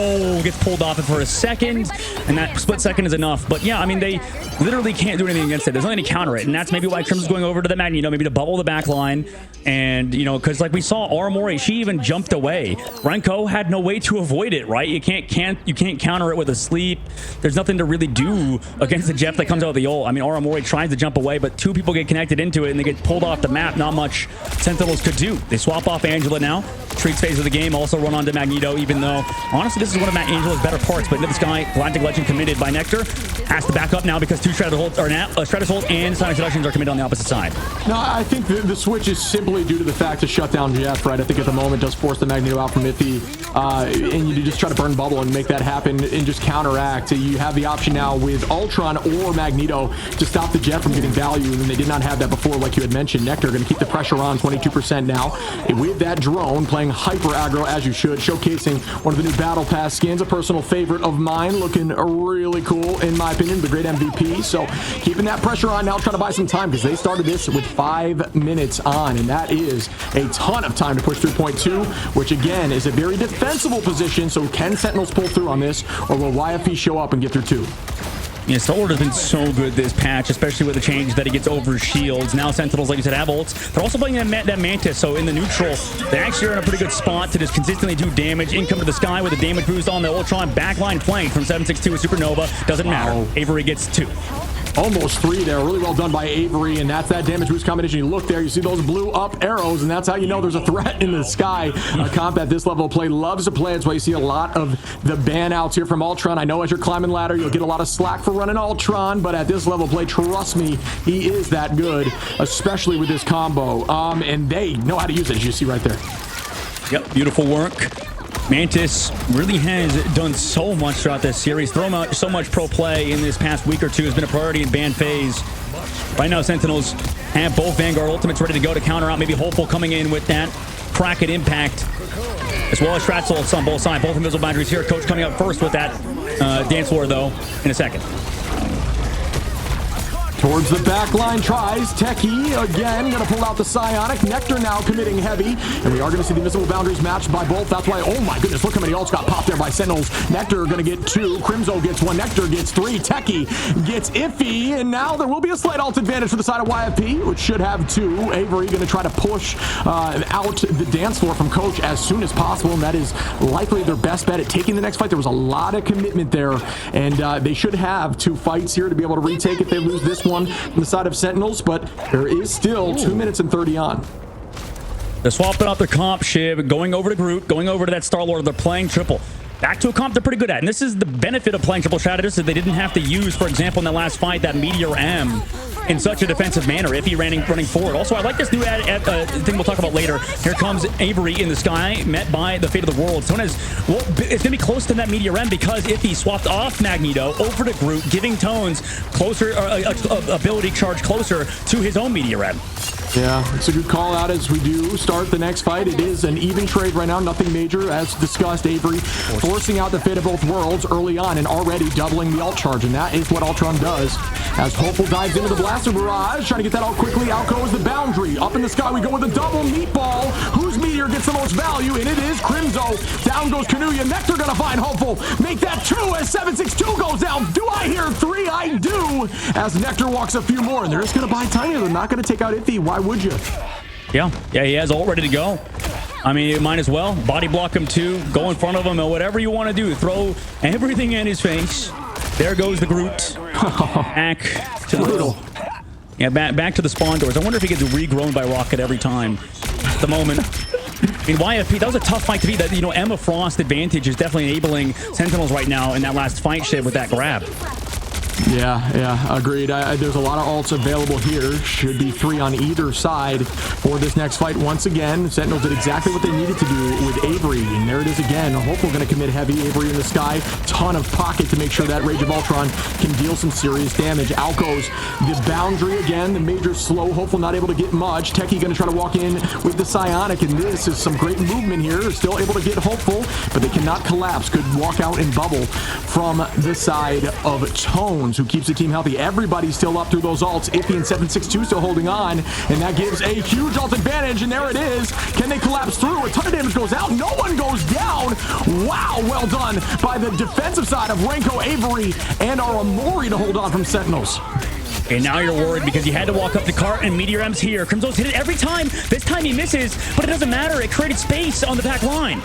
gets pulled off it for a second. And that split second is enough. But yeah, I mean, they literally can't do anything against it. There's nothing to counter it. And that's maybe why Crimson's going over to the Magneto, maybe to bubble the back line. And, you know, because like we saw Aramori, she even jumped away. Renko had no way to avoid it, right? You can't counter it with a sleep. There's nothing to really do against the Jeff that comes out of the ult. I mean, Aramori tries to jump away, but two people get connected into it and they get pulled off the map. Not much Sentinels could do. They swap off Angela now. Treats phase of the game, also run onto Magneto, even though, honestly, this is one of Angela's better parts. But into this guy, Galactic Legend committed by Nectar. Has to back up now because two Stratus Holds, or Stratus Hold and Sonic Seductions are committed on the opposite side. No, I think the switch is simply due to the fact to shut down Jeff, right? I think at the moment does force the Magneto out from Iffy, and you just try to burn bubble and make that happen and just counteract. You have the option now with Ultron or Magneto to stop the Jeff from getting value, and they did not have that before, like you had mentioned. Nectar going to keep the pressure on, 22% now. With that drone, playing hyper aggro as you should, showcasing one of the new Battle Pass skins, a personal favorite of mine, looking really cool in my opinion, the great MVP. So keeping that pressure on now, trying to buy some time because they started this with 5 minutes on, and that is a ton of time to push through point 2, which again is a very defensible position. So can Sentinels pull through on this, or will YFP show up and get through 2? Yeah, Solar has been so good this patch, especially with the change that he gets over shields. Now Sentinels, like you said, have ults. They're also playing that Mantis, so in the neutral, they actually are in a pretty good spot to just consistently do damage. Income to the sky with a damage boost on the Ultron. Backline flank from 762 with Supernova. Doesn't matter. Avery gets 2. Almost 3 there. Really well done by Avery, and that's that damage boost combination. You look there, you see those blue up arrows, and that's how you know there's a threat in the sky. Comp at this level of play loves to play. That's why you see a lot of the ban outs here from Ultron. I know as you're climbing ladder, you'll get a lot of slack for running Ultron, but at this level of play, trust me, he is that good, especially with this combo. And they know how to use it, as you see right there. Yep, beautiful work. Mantis really has done so much throughout this series. Thrown out so much pro play in this past week or two. Has been a priority in ban phase. Right now, Sentinels have both Vanguard ultimates ready to go to counter out. Maybe Hopeful coming in with that Kraken impact, as well as Strat ults on both sides. Both invisible boundaries here. Coach coming up first with that dance floor, though, in a second. Towards the back line tries. Techie again going to pull out the Psionic. Nectar now committing heavy. And we are going to see the invisible boundaries matched by both. That's why, oh my goodness, look how many ults got popped there by Sentinels. Nectar going to get 2. Crimzo gets 1. Nectar gets 3. Techie gets Iffy. And now there will be a slight ult advantage for the side of YFP, which should have 2. Avery going to try to push out the dance floor from Coach as soon as possible. And that is likely their best bet at taking the next fight. There was a lot of commitment there. And they should have 2 fights here to be able to retake if they lose this one from the side of Sentinels, but there is still 2 minutes and 30 on. They're swapping out their comp, Shiv, going over to Groot, going over to that Star-Lord. They're playing triple. Back to a comp they're pretty good at. And this is the benefit of playing triple strategist, that they didn't have to use, for example, in the last fight, that Meteor M in such a defensive manner if he running forward. Also, I like this new thing we'll talk about later. Here comes Avery in the sky, met by the Fate of the World. Tones, well, it's going to be close to that Meteor M because if he swapped off Magneto over to Groot, giving Tones closer, ability charge closer to his own Meteor M. Yeah, it's a good call out as we do start the next fight. It is an even trade right now, nothing major. As discussed, Avery forcing out the Fate of both worlds early on and already doubling the ult charge, and that is what Ultron does. As Hopeful dives into the Blaster Barrage, trying to get that out quickly. Out goes the boundary. Up in the sky, we go with a double meatball. Whose Meteor gets the most value? And it is Crimzo. Down goes Kanuya. Nectar gonna find Hopeful. Make that 2 as 762 goes down. Do I hear 3? I do. As Nectar walks a few more, and they're just gonna buy time here. They're not gonna take out Iffy. Why would you? Yeah, he has ult ready to go. I mean, you might as well body block him too, go in front of him, or whatever you want to do. Throw everything in his face. There goes the Groot. Back to back to the spawn doors. I wonder if he gets regrown by Rocket every time. At the moment. I mean, YFP, that was a tough fight to beat. That, you know, Emma Frost advantage is definitely enabling Sentinels right now in that last fight shit with that grab. Yeah, agreed. There's a lot of ults available here. Should be 3 on either side for this next fight. Once again, Sentinels did exactly what they needed to do with Avery, and there it is again. Hopeful going to commit heavy. Avery in the sky, ton of pocket to make sure that Rage of Ultron can deal some serious damage. Out goes the boundary again, the major slow. Hopeful not able to get much. Techie going to try to walk in with the Psionic, and this is some great movement here. Still able to get Hopeful, but they cannot collapse. Good walk out and bubble from the side of Tone, who keeps the team healthy. Everybody's still up through those ults. Iffy and 762 still holding on, and that gives a huge ult advantage, and there it is. Can they collapse through? A ton of damage goes out. No one goes down. Wow, well done by the defensive side of Renko, Avery, and our Amori to hold on from Sentinels. And now you're worried because you had to walk up the cart and Meteor M's here. Crimso's hit it every time. This time he misses, but it doesn't matter. It created space on the back line.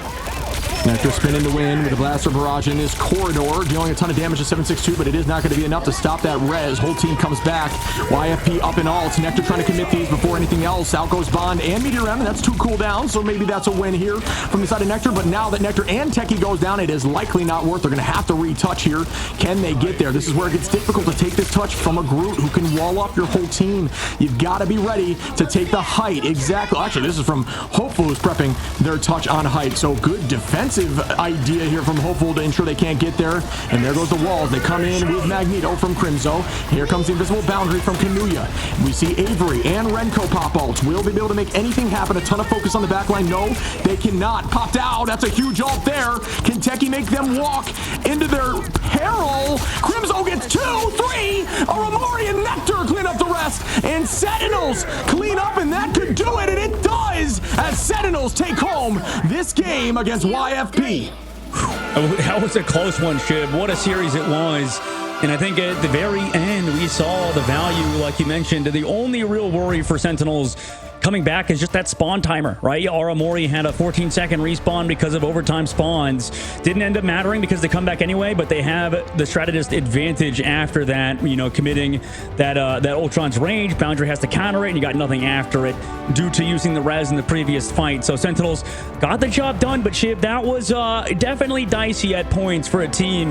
Nectar spinning the wind with a blaster barrage in this corridor, dealing a ton of damage to 762, but it is not going to be enough to stop that res. Whole team comes back. YFP up in ults. Nectar trying to commit these before anything else. Out goes Bond and Meteor M, and that's 2 cooldowns, so maybe that's a win here from the side of Nectar. But now that Nectar and Techie goes down, it is likely not worth. They're going to have to retouch here. Can they get there? This is where it gets difficult to take this touch from a Groot who can wall up your whole team. You've got to be ready to take the height. Exactly. Actually, this is from Hopeful, who's prepping their touch on height. So good defensive idea here from Hopeful to ensure they can't get there. And there goes the walls. They come in with Magneto from Crimzo. Here comes the invisible boundary from Kanuya. We see Avery and Renko pop ults. Will they be able to make anything happen? A ton of focus on the backline. No, they cannot. Popped out. That's a huge ult there. Can Techie make them walk into their peril? Crimzo gets 2, 3. Aramori and Nectar clean up the rest. And Sentinels clean up, and that could do it. And it does, as Sentinels take home this game against YFP. That was a close one, Shib. What a series it was. And I think at the very end, we saw the value, like you mentioned. The only real worry for Sentinels coming back is just that spawn timer, right? Aramori had a 14-second respawn because of overtime spawns. Didn't end up mattering because they come back anyway, but they have the strategist advantage after that, you know, committing that Ultron's range. Boundary has to counter it, and you got nothing after it due to using the res in the previous fight. So Sentinels got the job done, but Shib, that was definitely dicey at points for a team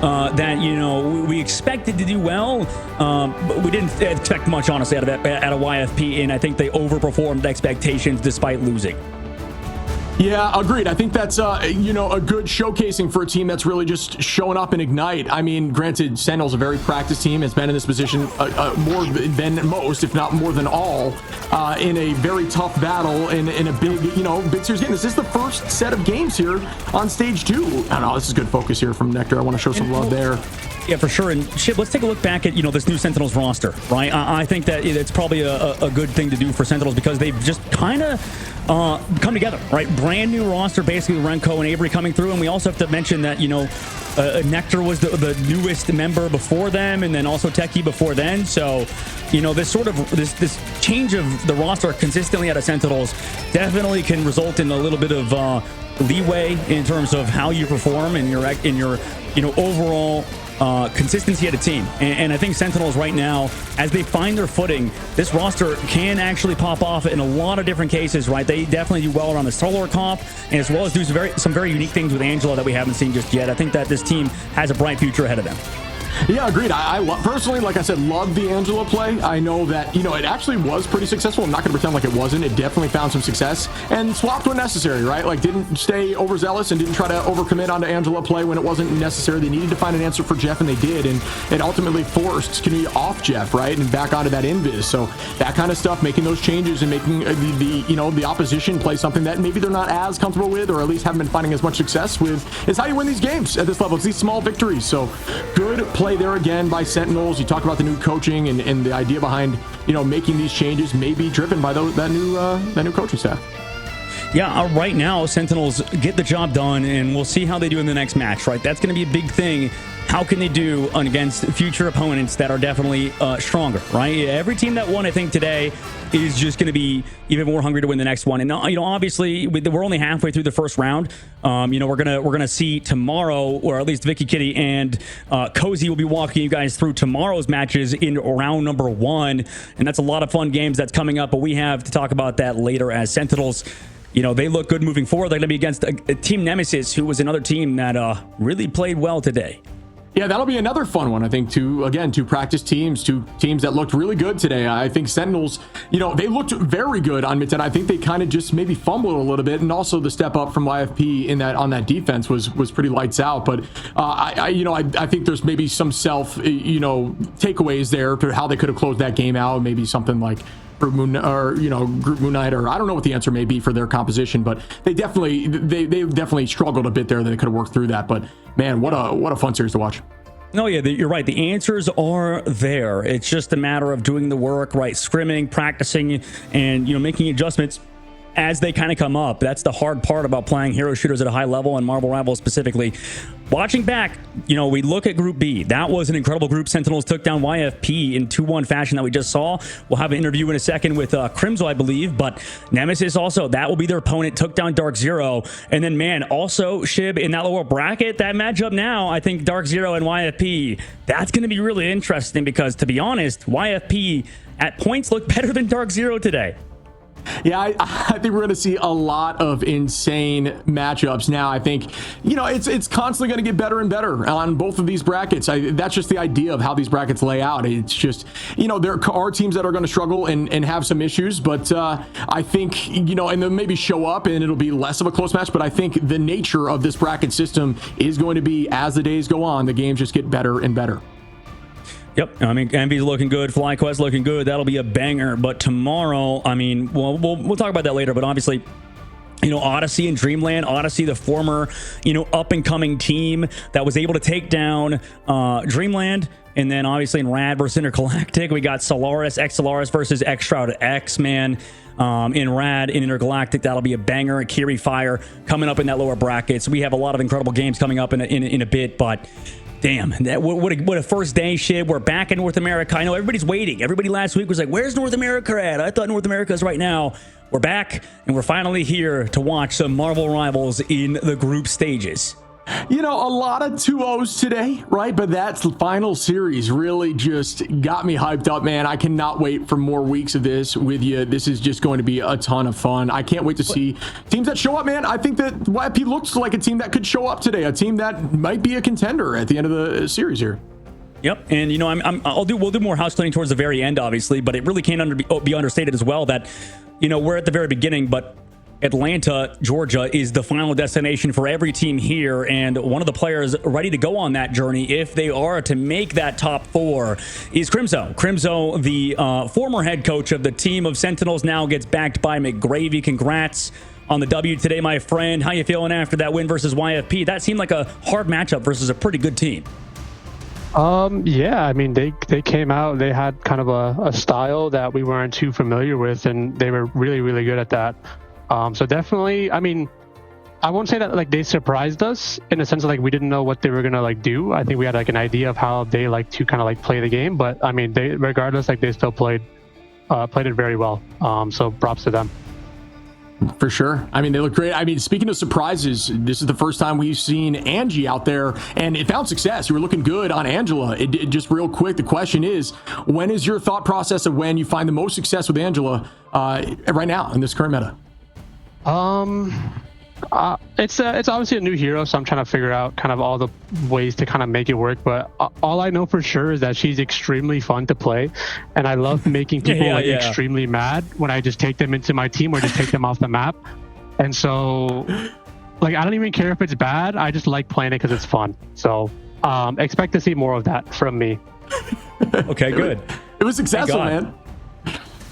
that, you know, we expected to do well, but we didn't expect much, honestly, out of YFP, and I think they overperformed expectations despite losing. Yeah, agreed. I think that's, you know, a good showcasing for a team that's really just showing up and ignite. I mean, granted, Sentinel's a very practiced team, has been in this position more than most, if not more than all, in a very tough battle in a big, you know, big series game. This is the first set of games here on stage 2. I don't know, this is good focus here from Nectar. I want to show some love there. Yeah, for sure. And Shib, let's take a look back at, you know, this new Sentinels roster, right? I think that it's probably a good thing to do for Sentinels because they've just kind of come together, right? Brand new roster, basically Renko and Avery coming through. And we also have to mention that, you know, Nectar was the newest member before them, and then also Techie before then. So, you know, this sort of this change of the roster consistently out of Sentinels definitely can result in a little bit of leeway in terms of how you perform and your you know, overall consistency at a team. And I think Sentinels right now, as they find their footing, this roster can actually pop off in a lot of different cases, right? They definitely do well around the Solar comp, and as well as do some very unique things with Angela that we haven't seen just yet. I think that this team has a bright future ahead of them. Yeah, agreed. I personally, like I said, love the Angela play. I know that, you know, it actually was pretty successful. I'm not going to pretend like it wasn't. It definitely found some success and swapped when necessary, right? Like, didn't stay overzealous and didn't try to overcommit onto Angela play when it wasn't necessary. They needed to find an answer for Jeff, and they did, and it ultimately forced Kanuya off Jeff, right, and back onto that invis. So that kind of stuff, making those changes and making the you know, the opposition play something that maybe they're not as comfortable with, or at least haven't been finding as much success with, is how you win these games at this level. It's these small victories. So good play there again by Sentinels. You talk about the new coaching and the idea behind, you know, making these changes may be driven by that new coaching staff. Yeah, right now, Sentinels get the job done, and we'll see how they do in the next match, right? That's going to be a big thing. How can they do against future opponents that are definitely stronger, right? Every team that won, I think, today is just going to be even more hungry to win the next one. And, you know, obviously, we're only halfway through the first round. You know, we're gonna see tomorrow, or at least Vicky Kitty and Cozy will be walking you guys through tomorrow's matches in round number 1. And that's a lot of fun games that's coming up, but we have to talk about that later as Sentinels. You know, they look good moving forward. They're going to be against a Team Nemesis, who was another team that really played well today. Yeah, that'll be another fun one, I think, two practice teams, two teams that looked really good today. I think Sentinels, you know, they looked very good on mid-10. I think they kind of just maybe fumbled a little bit, and also the step up from YFP in that on that defense was pretty lights out. But I think there's maybe some takeaways there to how they could have closed that game out. Maybe something like Group Moon Knight, or I don't know what the answer may be for their composition, but they definitely struggled a bit there. They could have worked through that, but man, what a fun series to watch. No, yeah, you're right. The answers are there. It's just a matter of doing the work, right? Scrimming, practicing, and, you know, making adjustments as they kind of come up. That's the hard part about playing hero shooters at a high level, and Marvel Rivals specifically. Watching back, you know, we look at Group B. That was an incredible group. Sentinels took down YFP in 2-1 fashion that we just saw. We'll have an interview in a second with Crimzo, I believe, but Nemesis also, that will be their opponent, took down Dark Zero. And then, man, also Shib in that lower bracket, that matchup now, I think Dark Zero and YFP, that's going to be really interesting because, to be honest, YFP at points looked better than Dark Zero today. Yeah, I think we're going to see a lot of insane matchups now. I think, you know, it's constantly going to get better and better on both of these brackets. That's just the idea of how these brackets lay out. It's just, you know, there are teams that are going to struggle and have some issues, but I think, you know, and they'll maybe show up and it'll be less of a close match. But I think the nature of this bracket system is going to be, as the days go on, the games just get better and better. Yep, I mean, Envy's looking good, FlyQuest looking good. That'll be a banger. But tomorrow, I mean, well, we'll talk about that later. But obviously, you know, Odyssey and Dreamland. Odyssey, the former, you know, up-and-coming team that was able to take down Dreamland. And then obviously in Rad versus Intergalactic, we got Solaris, X-Solaris versus X-Shroud X, man. In Rad, in Intergalactic, that'll be a banger. Kiri Fire coming up in that lower bracket. So we have a lot of incredible games coming up in a bit, but... Damn, what a first day, Shib. We're back in North America. I know everybody's waiting. Everybody last week was like, where's North America at? I thought North America is right now. We're back, and we're finally here to watch some Marvel Rivals in the group stages. You know, a lot of 2-0s today, right? But that final series really just got me hyped up, man. I cannot wait for more weeks of this with you. This is just going to be a ton of fun. I can't wait to see teams that show up, man. I think that YFP looks like a team that could show up today, a team that might be a contender at the end of the series here. Yep, and you know, we'll do more house cleaning towards the very end, obviously, but it really can't be understated as well that, you know, we're at the very beginning, but Atlanta, Georgia is the final destination for every team here, and one of the players ready to go on that journey, if they are to make that top 4, is Crimzo. Crimzo, the former head coach of the team of Sentinels, now gets backed by McGravy. Congrats on the W today, my friend. How you feeling after that win versus YFP? That seemed like a hard matchup versus a pretty good team. Yeah, I mean, they came out, they had kind of a style that we weren't too familiar with, and they were really, really good at that. So definitely, I mean, I won't say that like they surprised us in the sense of like we didn't know what they were gonna like do. I think we had like an idea of how they like to kind of like play the game, but I mean, they regardless, like they still played it very well. So props to them. For sure. I mean, they look great. I mean, speaking of surprises, this is the first time we've seen Angie out there, and it found success. You were looking good on Angela. It just real quick, the question is, when is your thought process of when you find the most success with Angela right now in this current meta? It's obviously a new hero, so I'm trying to figure out kind of all the ways to kind of make it work. But all I know for sure is that she's extremely fun to play, and I love making people extremely mad when I just take them into my team or just take them off the map. And so, like, I don't even care if it's bad. I just like playing it because it's fun. So, expect to see more of that from me. Okay, good. It was successful, man.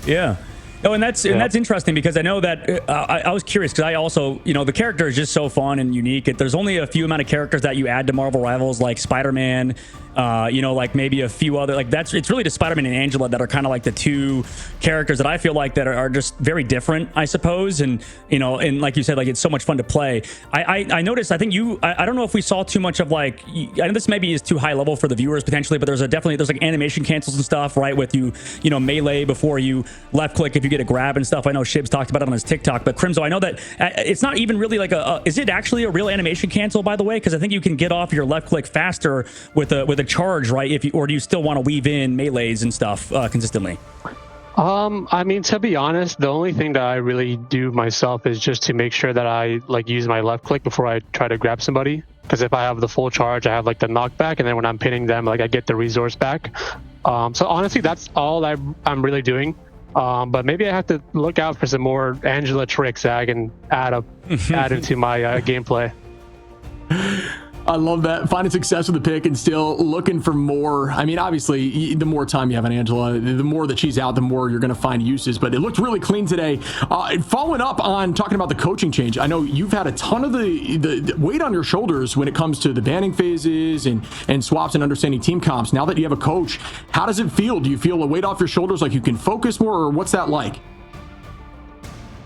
Yeah. Oh, and that's interesting because I know that I was curious because I also, you know, the character is just so fun and unique. There's only a few amount of characters that you add to Marvel Rivals like Spider-Man, you know, like maybe a few other, like it's really just Spider-Man and Angela that are kind of like the two characters that I feel like that are just very different, I suppose. And, you know, and like you said, like it's so much fun to play. I noticed, I think I don't know if we saw too much of like, I know this maybe is too high level for the viewers potentially, but there's like animation cancels and stuff, right? With you know, melee before you left click if you get a grab and stuff. I know Shib's talked about it on his TikTok, but Crimzo, I know that it's not even really like is it actually a real animation cancel, by the way? Because I think you can get off your left click faster with a charge, right? If you, or do you still want to weave in melees and stuff consistently? I mean, to be honest, the only thing that I really do myself is just to make sure that I like use my left click before I try to grab somebody. Because if I have the full charge, I have like the knockback, and then when I'm pinning them, like I get the resource back. So honestly, that's all I'm really doing. But maybe I have to look out for some more Angela tricks that I can add into my gameplay. I love that. Finding success with the pick and still looking for more. I mean, obviously, the more time you have on Angela, the more that she's out, the more you're going to find uses. But it looked really clean today. Following up on talking about the coaching change, I know you've had a ton of the weight on your shoulders when it comes to the banning phases and swaps and understanding team comps. Now that you have a coach, how does it feel? Do you feel a weight off your shoulders, like you can focus more, or what's that like?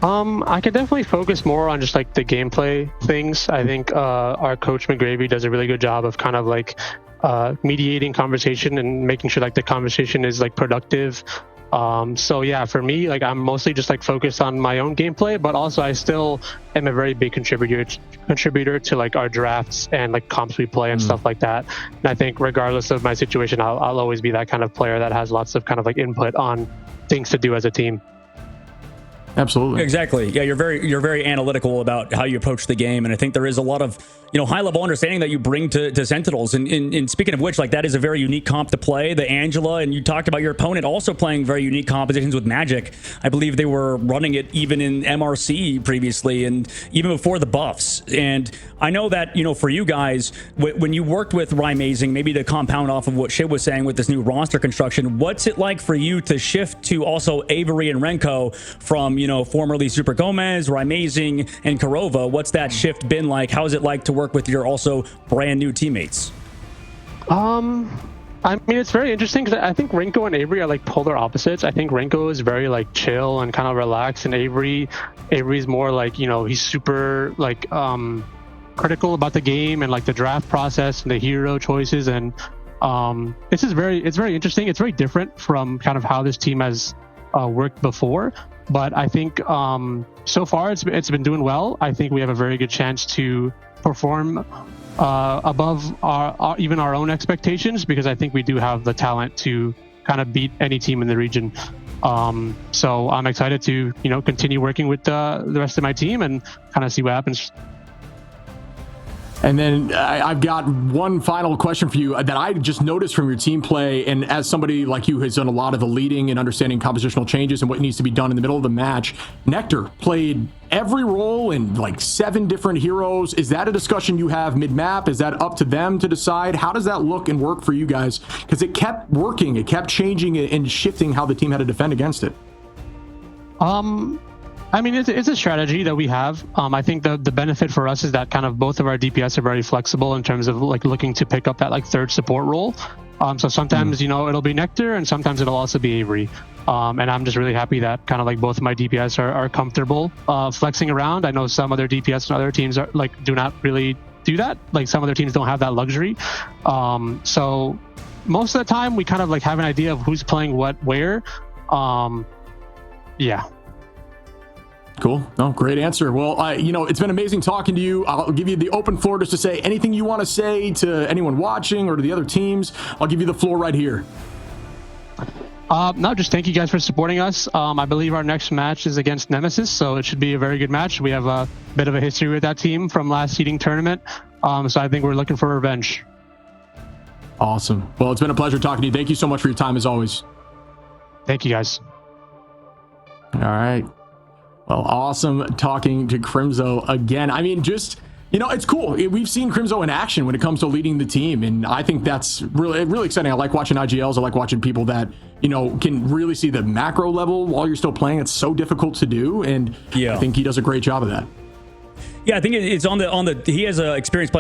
I could definitely focus more on just like the gameplay things. I think our coach McGravy does a really good job of kind of like mediating conversation and making sure like the conversation is like productive. So yeah, for me, like I'm mostly just like focused on my own gameplay, but also I still am a very big contributor to like our drafts and like comps we play and stuff like that. And I think regardless of my situation, I'll always be that kind of player that has lots of kind of like input on things to do as a team. Absolutely. Exactly. Yeah, you're very analytical about how you approach the game, and I think there is a lot of, you know, high level understanding that you bring to Sentinels. And speaking of which, like that is a very unique comp to play, the Angela. And you talked about your opponent also playing very unique compositions with Magic. I believe they were running it even in MRC previously, and even before the buffs. And I know that, you know, for you guys, when you worked with Rymazing, maybe to compound off of what Shib was saying with this new roster construction, what's it like for you to shift to also Avery and Renko from, you know, formerly Super Gomez, Rymazing, and Karova? What's that shift been like? How is it like to work with your also brand new teammates? I mean, it's very interesting because I think Renko and Avery are like polar opposites. I think Renko is very like chill and kind of relaxed, and Avery's more like, you know, he's super like critical about the game and like the draft process and the hero choices. And it's very interesting. It's very different from kind of how this team has worked before. But I think so far it's been doing well. I think we have a very good chance to perform above even our own expectations, because I think we do have the talent to kind of beat any team in the region. So I'm excited to, you know, continue working with the rest of my team and kind of see what happens. And then I've got one final question for you that I just noticed from your team play. And as somebody like you has done a lot of the leading and understanding compositional changes and what needs to be done in the middle of the match, Nectar played every role in like 7 different heroes. Is that a discussion you have mid-map? Is that up to them to decide? How does that look and work for you guys? Because it kept working. It kept changing and shifting how the team had to defend against it. I mean, it's a strategy that we have. I think the benefit for us is that kind of both of our DPS are very flexible in terms of like looking to pick up that like third support role. So sometimes, you know, it'll be Nectar, and sometimes it'll also be Avery. And I'm just really happy that kind of like both of my DPS are comfortable flexing around. I know some other DPS and other teams are like do not really do that. Like some other teams don't have that luxury. So most of the time we kind of like have an idea of who's playing what where. Yeah. Cool. No, great answer. Well, you know, it's been amazing talking to you. I'll give you the open floor just to say anything you want to say to anyone watching or to the other teams. I'll give you the floor right here. No, just thank you guys for supporting us. I believe our next match is against Nemesis, so it should be a very good match. We have a bit of a history with that team from last seeding tournament, so I think we're looking for revenge. Awesome. Well, it's been a pleasure talking to you. Thank you so much for your time as always. Thank you, guys. All right. Well, awesome talking to Crimzo again. I mean, just, you know, it's cool. We've seen Crimzo in action when it comes to leading the team, and I think that's really, really exciting. I like watching IGLs. I like watching people that, you know, can really see the macro level while you're still playing. It's so difficult to do, and yeah, I think he does a great job of that. Yeah, I think it's on the he has experience playing